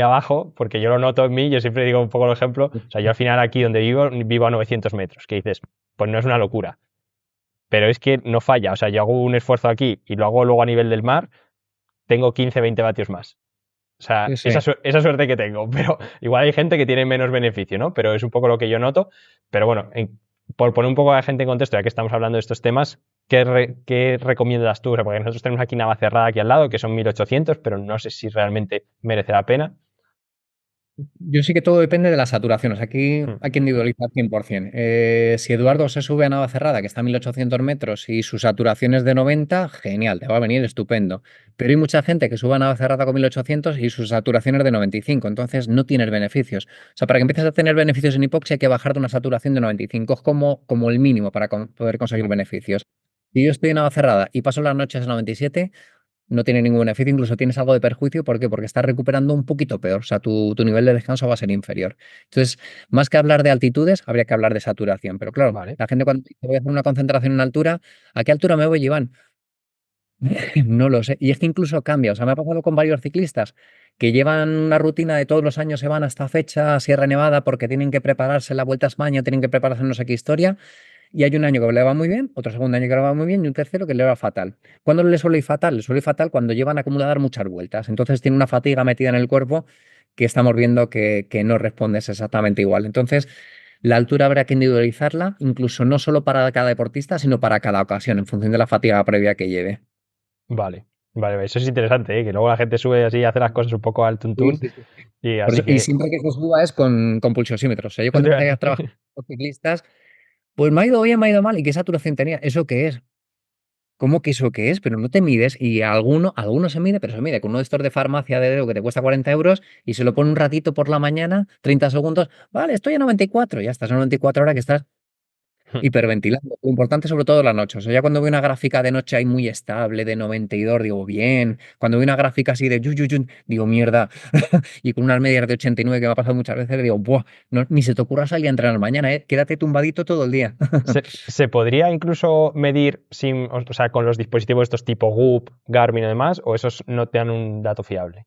abajo, porque yo lo noto en mí, yo siempre digo un poco el ejemplo, o sea, yo al final aquí donde vivo a 900 metros, que dices, pues no es una locura, pero es que no falla, o sea, yo hago un esfuerzo aquí y lo hago luego a nivel del mar, tengo 15, 20 vatios más. O sea, Sí, sí. esa suerte que tengo, pero igual hay gente que tiene menos beneficio, ¿no? Pero es un poco lo que yo noto. Pero bueno, por poner un poco a la gente en contexto, ya que estamos hablando de estos temas, ¿qué recomiendas tú? O sea, porque nosotros tenemos aquí Navacerrada aquí al lado, que son 1800, pero no sé si realmente merece la pena. Yo sí que todo depende de las saturaciones. Aquí Hmm. hay que individualizar 100%. Si Eduardo se sube a Navacerrada, que está a 1.800 metros, y su saturación es de 90, genial, te va a venir estupendo. Pero hay mucha gente que sube a Navacerrada con 1.800 y su saturación es de 95, entonces no tienes beneficios. O sea, para que empieces a tener beneficios en hipoxia hay que bajar de una saturación de 95, es como el mínimo para poder conseguir Vale. beneficios. Si yo estoy en Navacerrada y paso las noches a 97, no tiene ningún beneficio, incluso tienes algo de perjuicio. ¿Por qué? Porque estás recuperando un poquito peor, o sea, tu nivel de descanso va a ser inferior. Entonces, más que hablar de altitudes, habría que hablar de saturación. Pero claro, Vale. la gente cuando dice voy a hacer una concentración en altura, ¿a qué altura me voy, Iván? No lo sé. Y es que incluso cambia. O sea, me ha pasado con varios ciclistas que llevan una rutina de todos los años se van a esta fecha a Sierra Nevada porque tienen que prepararse la Vuelta a España, tienen que prepararse no sé qué historia. Y hay un año que le va muy bien, otro segundo año que le va muy bien y un tercero que le va fatal. ¿Cuándo le suele ir fatal? Le suele ir fatal cuando llevan acumuladas muchas vueltas. Entonces tiene una fatiga metida en el cuerpo que estamos viendo que no respondes exactamente igual. Entonces, la altura habrá que individualizarla, incluso no solo para cada deportista, sino para cada ocasión, en función de la fatiga previa que lleve. Vale. Vale, eso es interesante, ¿eh? Que luego la gente sube así y hace las cosas un poco al Sí, tuntún. sí, sí. Y Por así eso, y que. siempre que se suba es con pulsiosímetros. O sea, yo cuando empecé a trabajar con ciclistas, pues me ha ido bien, me ha ido mal. ¿Y qué saturación tenía? ¿Eso qué es? ¿Cómo que eso qué es? Pero no te mides. Y alguno se mide, pero se mide con uno de estos de farmacia de dedo que te cuesta 40 euros y se lo pone un ratito por la mañana, 30 segundos. Vale, estoy a 94. Ya estás a 94 horas que estás hiperventilando. Lo importante sobre todo la noche. O sea, ya cuando veo una gráfica de noche ahí muy estable de 92, digo, bien. Cuando veo una gráfica así de yun, digo, mierda. Y con unas medias de 89 que me ha pasado muchas veces, digo, buah, ni se te ocurra salir a entrenar mañana, ¿eh? Quédate tumbadito todo el día. ¿Se podría incluso medir o sea, con los dispositivos estos tipo Whoop, Garmin y demás, o esos no te dan un dato fiable?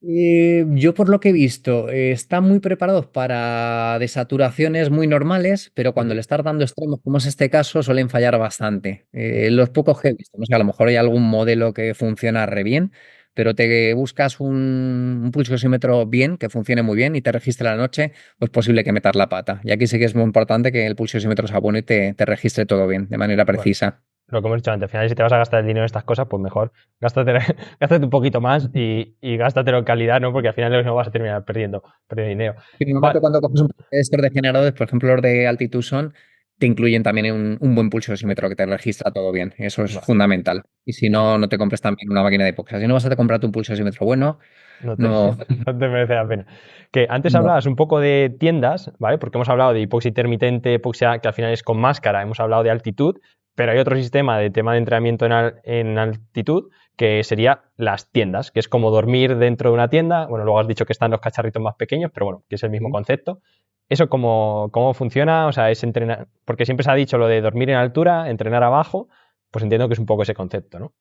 Yo por lo que he visto, están muy preparados para desaturaciones muy normales, pero cuando Ujú. le estás dando extremos, como es este caso, suelen fallar bastante. Los pocos que he visto, no sé, a lo mejor hay algún modelo que funciona re bien, pero te buscas un pulsosímetro bien, que funcione muy bien y te registre la noche, pues posible que metas la pata. Y aquí sí que es muy importante que el pulsosímetro sea bueno y te registre todo bien, de manera Bueno, precisa. lo que hemos dicho antes, al final si te vas a gastar el dinero en estas cosas, pues mejor gástate, gástate un poquito más y gástatelo en calidad, ¿no? Porque al final no vas a terminar perdiendo dinero. Y Vale, normalmente cuando coges un de estos de generadores, por ejemplo los de Altitud Son, te incluyen también un buen pulsosímetro que te registra todo bien. Eso es vale. fundamental. Y si no, no te compres también una máquina de hipoxia. Si no vas a comprarte un pulsosímetro bueno, No te, no, no te merece la pena. Que antes no. hablabas un poco de tiendas, ¿vale? Porque hemos hablado de hipoxia intermitente, hipoxia que al final es con máscara, hemos hablado de altitud, pero hay otro sistema de tema de entrenamiento en altitud que sería las tiendas, que es como dormir dentro de una tienda. Bueno, luego has dicho que están los cacharritos más pequeños, pero bueno, que es el mismo Sí. concepto. ¿Eso cómo funciona? O sea, es entrenar, porque siempre se ha dicho lo de dormir en altura, entrenar abajo, pues entiendo que es un poco ese concepto, ¿no?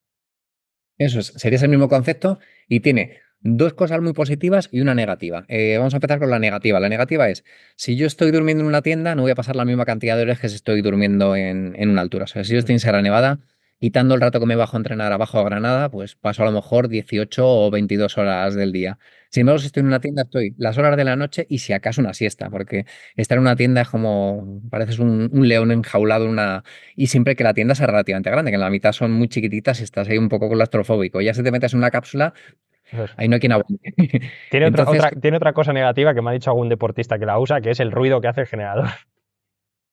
Eso es, sería ese mismo concepto y tiene dos cosas muy positivas y una negativa. Vamos a empezar con la negativa. La negativa es, si yo estoy durmiendo en una tienda, no voy a pasar la misma cantidad de horas que si estoy durmiendo en una altura. O sea, si yo estoy en Sierra Nevada, quitando el rato que me bajo a entrenar abajo a Granada, pues paso a lo mejor 18 o 22 horas del día. Sin embargo, si estoy en una tienda, estoy las horas de la noche y si acaso una siesta, porque estar en una tienda es como, pareces un león enjaulado en una... Y siempre que la tienda sea relativamente grande, que en la mitad son muy chiquititas y estás ahí un poco claustrofóbico. Ya si te metes en una cápsula, Eso es. ahí no hay quien aguante. Tiene Entonces, tiene otra cosa negativa que me ha dicho algún deportista que la usa, que es el ruido que hace el generador,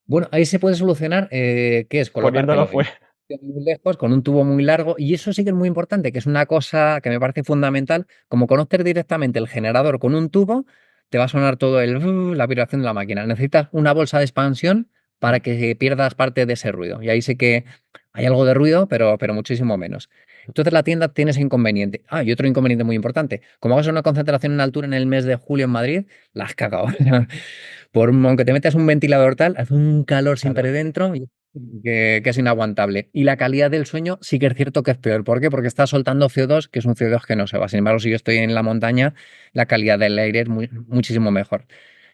bueno, ahí se puede solucionar, que es poniéndolo colocártelo en fuera. muy lejos, con un tubo muy largo, y eso sí que es muy importante, que es una cosa que me parece fundamental. Como conectes directamente el generador con un tubo, te va a sonar todo la vibración de la máquina. Necesitas una bolsa de expansión para que pierdas parte de ese ruido. Y ahí sí que hay algo de ruido, pero muchísimo menos. Entonces la tienda tiene ese inconveniente. Ah, y otro inconveniente muy importante. Como hagas una concentración en altura en el mes de julio en Madrid, la has cagado. Aunque te metas un ventilador tal, hace un calor siempre Claro. dentro que es inaguantable. Y la calidad del sueño sí que es cierto que es peor. ¿Por qué? Porque está soltando CO2, que es un CO2 que no se va. Sin embargo, si yo estoy en la montaña, la calidad del aire es muchísimo mejor.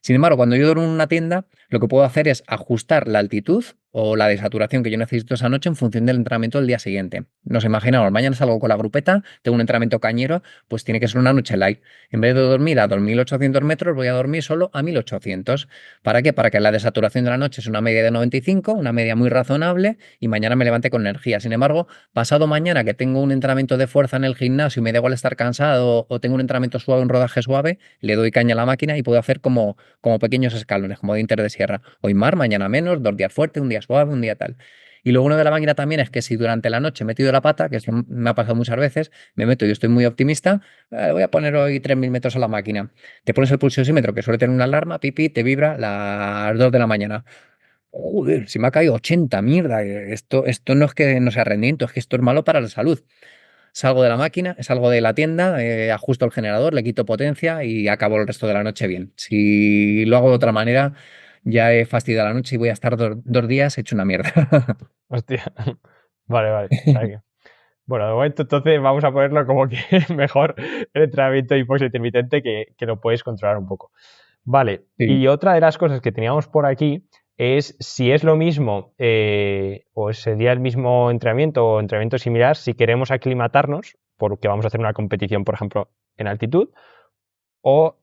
Sin embargo, cuando yo duermo en una tienda, lo que puedo hacer es ajustar la altitud o la desaturación que yo necesito esa noche en función del entrenamiento del día siguiente. Nos imaginamos, mañana salgo con la grupeta, tengo un entrenamiento cañero, pues tiene que ser una noche light. En vez de dormir a 2.800 metros, voy a dormir solo a 1.800. ¿Para qué? Para que la desaturación de la noche es una media de 95, una media muy razonable, y mañana me levante con energía. Sin embargo, pasado mañana que tengo un entrenamiento de fuerza en el gimnasio y me da igual estar cansado o tengo un entrenamiento suave, un rodaje suave, le doy caña a la máquina y puedo hacer como pequeños escalones, como de Inter de Sierra. Hoy más, mañana menos, 2 días fuerte, un día suave, un día tal. Y lo bueno de la máquina también es que si durante la noche he metido la pata, que eso me ha pasado muchas veces, me meto y estoy muy optimista, voy a poner hoy 3.000 metros a la máquina. Te pones el pulsosímetro, que suele tener una alarma, pipi, te vibra a las 2 de la mañana. Joder, si me ha caído 80, mierda. Esto no es que no sea rendimiento, es que esto es malo para la salud. Salgo de la máquina, salgo de la tienda, ajusto el generador, le quito potencia y acabo el resto de la noche bien. Si lo hago de otra manera, ya he fastidiado la noche y voy a estar 2 días hecho una mierda. Hostia. Vale, vale. O sea que- Bueno, de momento entonces vamos a ponerlo como que mejor el entrenamiento de hipoxia intermitente que lo puedes controlar un poco. Vale, Sí. y otra de las cosas que teníamos por aquí es si es lo mismo o sería el mismo entrenamiento o entrenamiento similar si queremos aclimatarnos, porque vamos a hacer una competición, por ejemplo, en altitud, o,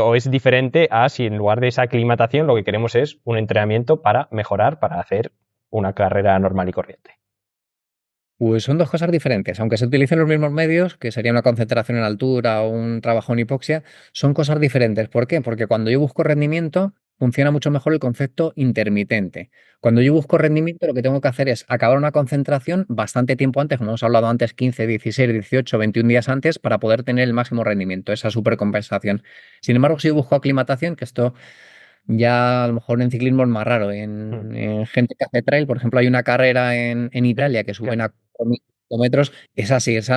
o es diferente a si en lugar de esa aclimatación lo que queremos es un entrenamiento para mejorar, para hacer una carrera normal y corriente. Pues son dos cosas diferentes. Aunque se utilicen los mismos medios, que sería una concentración en altura o un trabajo en hipoxia, son cosas diferentes. ¿Por qué? Porque cuando yo busco rendimiento, funciona mucho mejor el concepto intermitente. Cuando yo busco rendimiento, lo que tengo que hacer es acabar una concentración bastante tiempo antes, como hemos hablado antes, 15, 16, 18, 21 días antes, para poder tener el máximo rendimiento, esa supercompensación. Sin embargo, si yo busco aclimatación, que esto ya a lo mejor en ciclismo es más raro. Hmm. En gente que hace trail, por ejemplo, hay una carrera en Sí, Italia que que- suben a 4.000 kilómetros. Es así, es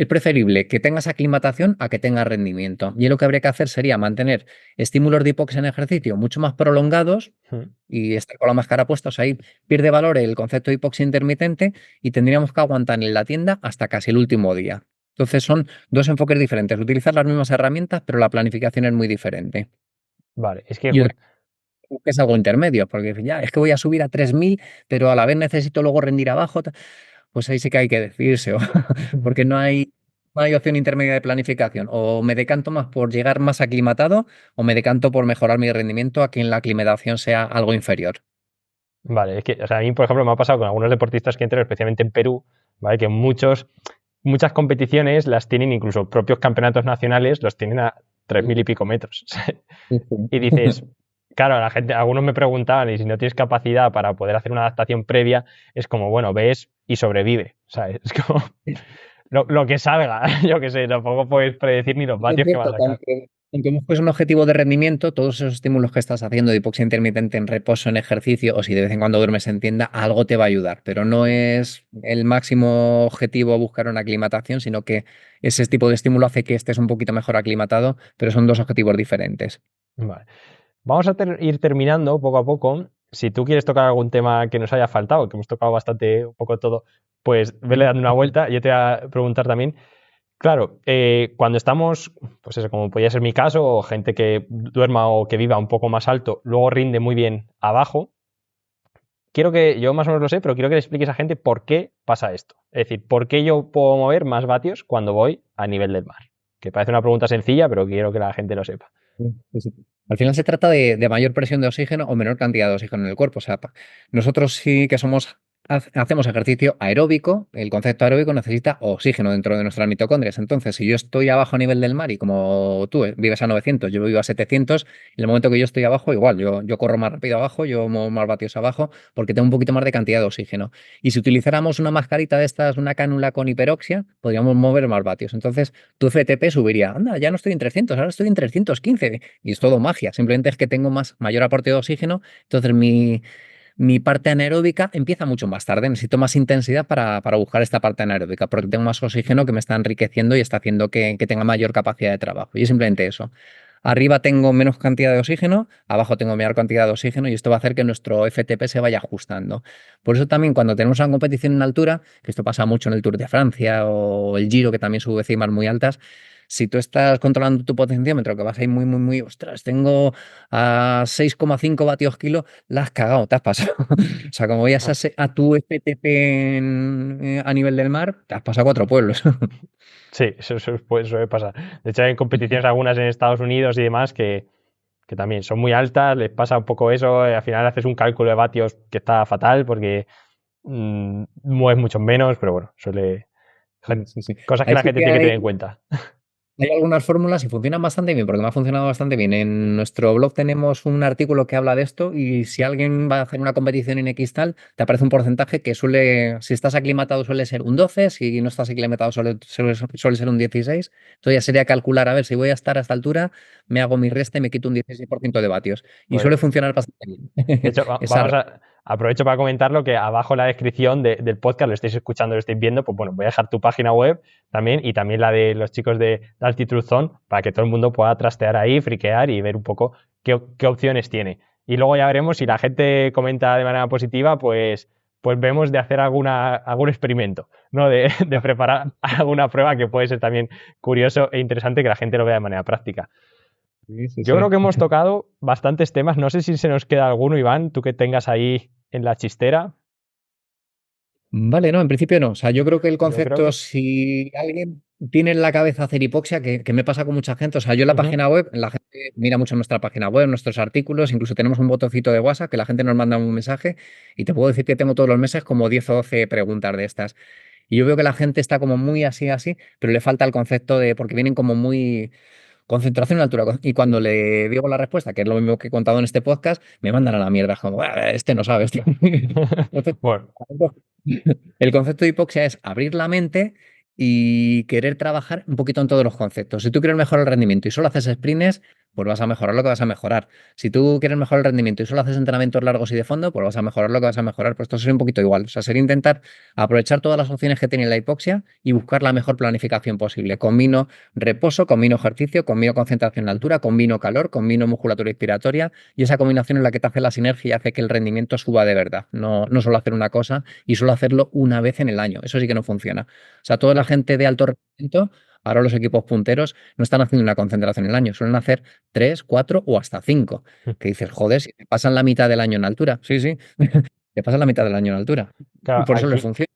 preferible que tengas aclimatación a que tengas rendimiento. Y lo que habría que hacer sería mantener estímulos de hipoxia en ejercicio mucho más prolongados hmm. y estar con la máscara puesta. O sea, ahí pierde valor el concepto de hipoxia intermitente y tendríamos que aguantar en la tienda hasta casi el último día. Entonces son dos enfoques diferentes. Utilizar las mismas herramientas, pero la planificación es muy diferente. Vale, es que Y que es algo intermedio, porque ya es que voy a subir a 3.000 pero a la vez necesito luego rendir abajo, pues ahí sí que hay que decidirse, porque no hay opción intermedia de planificación. O me decanto más por llegar más aclimatado, o me decanto por mejorar mi rendimiento a que en la aclimatación sea algo inferior. Vale, es que, o sea, a mí, por ejemplo, me ha pasado con algunos deportistas que entran, especialmente en Perú, ¿vale? Que muchas competiciones las tienen, incluso propios campeonatos nacionales, los tienen a 3.000 y pico metros. Sí, sí. Y dices, claro, la gente, algunos me preguntaban, y si no tienes capacidad para poder hacer una adaptación previa, es como, bueno, ves y sobrevive, ¿sabes? Es como lo que salga, yo qué sé, tampoco puedes predecir ni los Es vatios que va a cierto que sacar. aunque busques un objetivo de rendimiento, todos esos estímulos que estás haciendo de hipoxia intermitente en reposo, en ejercicio, o si de vez en cuando duermes en tienda, algo te va a ayudar. Pero no es el máximo objetivo buscar una aclimatación, sino que ese tipo de estímulo hace que estés un poquito mejor aclimatado, pero son dos objetivos diferentes. Vale. Vamos a ir terminando poco a poco. Si tú quieres tocar algún tema que nos haya faltado, que hemos tocado bastante, un poco todo, pues vele dando una vuelta. Yo te voy a preguntar también. Claro, cuando estamos, pues eso, como podría ser mi caso, o gente que duerma o que viva un poco más alto, luego rinde muy bien abajo. quiero que, yo más o menos lo sé, pero quiero que le expliques a gente por qué pasa esto. Es decir, por qué yo puedo mover más vatios cuando voy a nivel del mar. Que parece una pregunta sencilla, pero quiero que la gente lo sepa. Sí, sí. Al final se trata de mayor presión de oxígeno o menor cantidad de oxígeno en el cuerpo. O sea, nosotros sí que hacemos ejercicio aeróbico. El concepto aeróbico necesita oxígeno dentro de nuestras mitocondrias. Entonces, si yo estoy abajo a nivel del mar y como tú vives a 900, yo vivo a 700, en el momento que yo estoy abajo, igual, yo corro más rápido abajo, yo muevo más vatios abajo porque tengo un poquito más de cantidad de oxígeno. Y si utilizáramos una mascarita de estas, una cánula con hiperoxia, podríamos mover más vatios. Entonces, tu FTP subiría. Anda, ya no estoy en 300, ahora estoy en 315. Y es todo magia. Simplemente es que tengo mayor aporte de oxígeno. Entonces, mi parte anaeróbica empieza mucho más tarde. Necesito más intensidad para buscar esta parte anaeróbica, porque tengo más oxígeno que me está enriqueciendo y está haciendo que tenga mayor capacidad de trabajo. Y es simplemente eso. Arriba tengo menos cantidad de oxígeno, abajo tengo mayor cantidad de oxígeno y esto va a hacer que nuestro FTP se vaya ajustando. Por eso también cuando tenemos una competición en altura, que esto pasa mucho en el Tour de Francia o el Giro, que también sube cimas muy altas, si tú estás controlando tu potenciómetro, que vas ahí muy, muy, muy, ostras, tengo a 6,5 vatios kilo, la has cagado, te has pasado. O sea, como vayas a tu FTP a nivel del mar, te has pasado 4 pueblos. Sí, eso suele pasar. De hecho, hay competiciones algunas en Estados Unidos y demás que también son muy altas, les pasa un poco eso, al final haces un cálculo de vatios que está fatal porque mueves muchos menos, pero bueno, Sí, sí. cosas que Ahí la sí gente que tiene que hay, tener en cuenta. Hay algunas fórmulas y funcionan bastante bien, porque me ha funcionado bastante bien. En nuestro blog tenemos un artículo que habla de esto y si alguien va a hacer una competición en X tal, te aparece un porcentaje que si estás aclimatado suele ser un 12, si no estás aclimatado suele ser un 16. Entonces ya sería calcular, a ver, si voy a estar a esta altura, me hago mi resta y me quito un 16% de vatios. Y Pues, suele funcionar bastante bien. de hecho, Esa aprovecho para comentarlo que abajo en la descripción del podcast, lo estáis escuchando, lo estáis viendo, pues bueno, voy a dejar tu página web también y también la de los chicos de Altitude Zone para que todo el mundo pueda trastear ahí, friquear y ver un poco qué opciones tiene. Y luego ya veremos si la gente comenta de manera positiva, pues vemos de hacer algún experimento, ¿no? De preparar alguna prueba que puede ser también curioso e interesante que la gente lo vea de manera práctica. Sí, sí, Yo creo sí. que hemos tocado bastantes temas. No sé si se nos queda alguno, Iván, tú que tengas ahí en la chistera. Vale, no, en principio no. O sea, yo creo que el Yo creo concepto, que... si alguien tiene en la cabeza hacer hipoxia, que me pasa con mucha gente, o sea, yo en la Ujú. página web, la gente mira mucho nuestra página web, nuestros artículos, incluso tenemos un botoncito de WhatsApp que la gente nos manda un mensaje y te puedo decir que tengo todos los meses como 10 o 12 preguntas de estas. Y yo veo que la gente está como muy así, así, pero le falta el concepto porque vienen como muy concentración en altura. Y cuando le digo la respuesta, que es lo mismo que he contado en este podcast, me mandan a la mierda, como, "Ah, este no sabe, este". Entonces, Bueno, el concepto de hipoxia es abrir la mente y querer trabajar un poquito en todos los conceptos. Si tú quieres mejorar el rendimiento y solo haces sprints, pues vas a mejorar lo que vas a mejorar. Si tú quieres mejorar el rendimiento y solo haces entrenamientos largos y de fondo, pues vas a mejorar lo que vas a mejorar. Pues esto sería un poquito igual. O sea, sería intentar aprovechar todas las opciones que tiene la hipoxia y buscar la mejor planificación posible. Combino reposo, combino ejercicio, combino concentración en altura, combino calor, combino musculatura inspiratoria y esa combinación es la que te hace la sinergia y hace que el rendimiento suba de verdad. No, no solo hacer una cosa y solo hacerlo una vez en el año. Eso sí que no funciona. O sea, toda la gente de alto rendimiento, ahora los equipos punteros, no están haciendo una concentración en el año, suelen hacer 3, 4 o hasta 5. Que dices, joder, si te pasan la mitad del año en altura. Sí, sí, te pasan la mitad del año en altura. Y claro, por eso les funciona.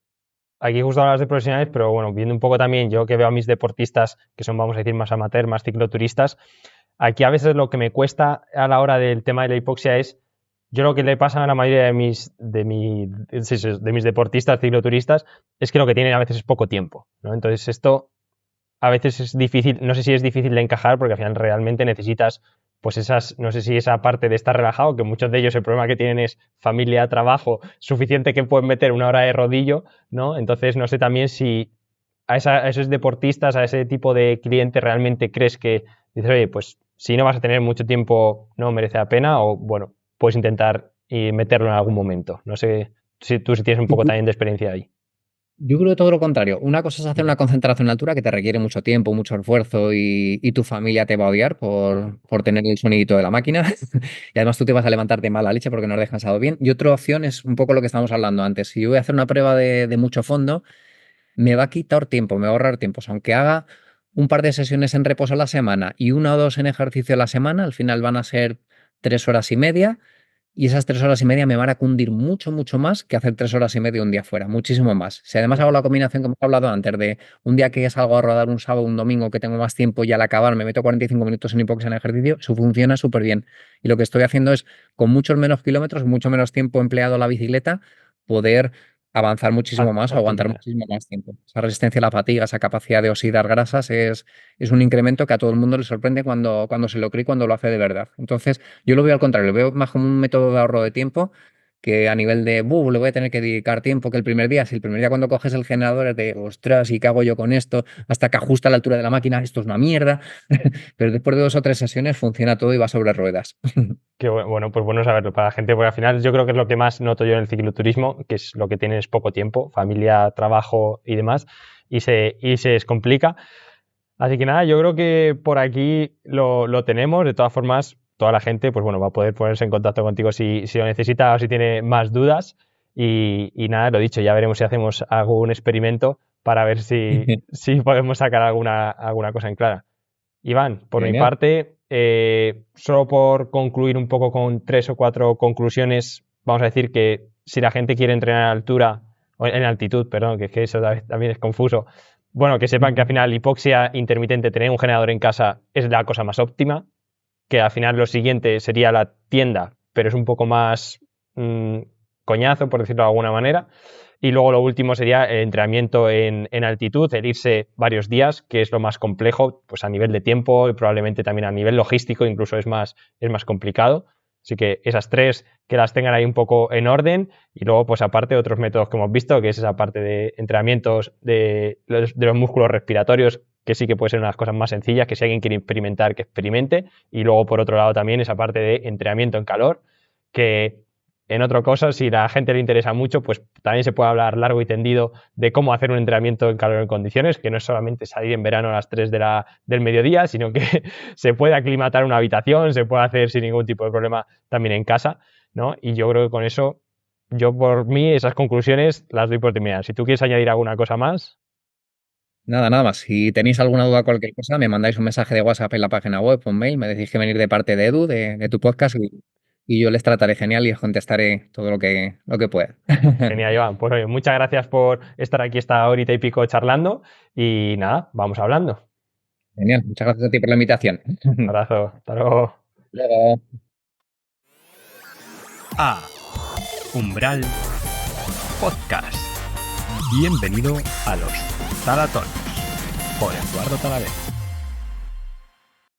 aquí justo hablas de profesionales, pero bueno, viendo un poco también yo que veo a mis deportistas, que son, vamos a decir, más amateur, más cicloturistas, aquí a veces lo que me cuesta a la hora del tema de la hipoxia es, yo lo que le pasa a la mayoría de mis deportistas, cicloturistas, es que lo que tienen a veces es poco tiempo, ¿no? Entonces esto a veces es difícil, no sé si es difícil de encajar porque al final realmente necesitas pues no sé si esa parte de estar relajado, que muchos de ellos el problema que tienen es familia, trabajo, suficiente que pueden meter una hora de rodillo, ¿no? Entonces no sé también si a esos deportistas, a ese tipo de cliente realmente crees que dices, oye, pues si no vas a tener mucho tiempo, no merece la pena, o bueno, puedes intentar y meterlo en algún momento. No sé si tú si tienes un poco también de experiencia ahí. Yo creo que todo lo contrario. Una cosa es hacer una concentración en altura que te requiere mucho tiempo, mucho esfuerzo y tu familia te va a odiar por tener el sonidito de la máquina. Y además tú te vas a levantarte mala leche porque no has descansado bien. Y otra opción es un poco lo que estábamos hablando antes. Si yo voy a hacer una prueba de mucho fondo, me va a quitar tiempo, me va a ahorrar tiempo. O sea, aunque haga un par de sesiones en reposo a la semana y una o dos en ejercicio a la semana, al final van a ser 3 horas y media y esas 3 horas y media me van a cundir mucho, mucho más que hacer 3 horas y media un día fuera, muchísimo más. Si además hago la combinación que hemos hablado antes de un día que salgo a rodar un sábado, un domingo, que tengo más tiempo y al acabar me meto 45 minutos en hipoxia en ejercicio, eso funciona súper bien. Y lo que estoy haciendo es, con muchos menos kilómetros, mucho menos tiempo empleado en la bicicleta, poder avanzar muchísimo más o aguantar Optimizar. muchísimo más tiempo. Esa resistencia a la fatiga, esa capacidad de oxidar grasas es un incremento que a todo el mundo le sorprende cuando se lo cree y cuando lo hace de verdad. Entonces, yo lo veo al contrario, lo veo más como un método de ahorro de tiempo que a nivel de, le voy a tener que dedicar tiempo que el primer día. Si el primer día cuando coges el generador es de, ostras, ¿y qué hago yo con esto? Hasta que ajusta la altura de la máquina, esto es una mierda. Pero después de 2 o 3 sesiones funciona todo y va sobre ruedas. Que bueno, pues bueno saberlo para la gente, porque al final yo creo que es lo que más noto yo en el cicloturismo, que es lo que tienes poco tiempo, familia, trabajo y demás, y se descomplica. Así que nada, yo creo que por aquí lo tenemos. De todas formas, toda la gente, pues bueno, va a poder ponerse en contacto contigo si lo necesita o si tiene más dudas. Y nada, lo dicho, ya veremos si hacemos algún experimento para ver si podemos sacar alguna cosa en clara. Iván, por mi Genial. parte, solo por concluir un poco con 3 o 4 conclusiones, vamos a decir que si la gente quiere entrenar a altura, o en altitud, perdón, que es que eso también es confuso, bueno, que sepan que al final hipoxia intermitente, tener un generador en casa es la cosa más óptima, que al final lo siguiente sería la tienda, pero es un poco más coñazo, por decirlo de alguna manera. Y luego lo último sería el entrenamiento en altitud, el irse varios días, que es lo más complejo, pues a nivel de tiempo y probablemente también a nivel logístico, incluso es más complicado. Así que esas 3 que las tengan ahí un poco en orden y luego pues aparte otros métodos que hemos visto, que es esa parte de entrenamientos de los músculos respiratorios, que sí que puede ser unas cosas más sencillas, que si alguien quiere experimentar, que experimente. Y luego por otro lado también esa parte de entrenamiento en calor, que en otra cosa, si a la gente le interesa mucho, pues también se puede hablar largo y tendido de cómo hacer un entrenamiento en calor en condiciones, que no es solamente salir en verano a las 3 del mediodía, sino que se puede aclimatar una habitación, se puede hacer sin ningún tipo de problema también en casa, ¿no? Y yo creo que con eso, yo por mí, esas conclusiones las doy por terminadas. Si tú quieres añadir alguna cosa más. Nada, nada más. Si tenéis alguna duda, cualquier cosa, me mandáis un mensaje de WhatsApp en la página web, un mail, me decís que venir de parte de Edu, de tu podcast, y yo les trataré genial y os contestaré todo lo que pueda. Genial, Iván. Pues oye, muchas gracias por estar aquí esta horita y pico charlando y nada, vamos hablando. Genial, muchas gracias a ti por la invitación. Abrazo, hasta luego. Luego. A Umbral Podcast. Bienvenido a los Talatones por Eduardo Talavera.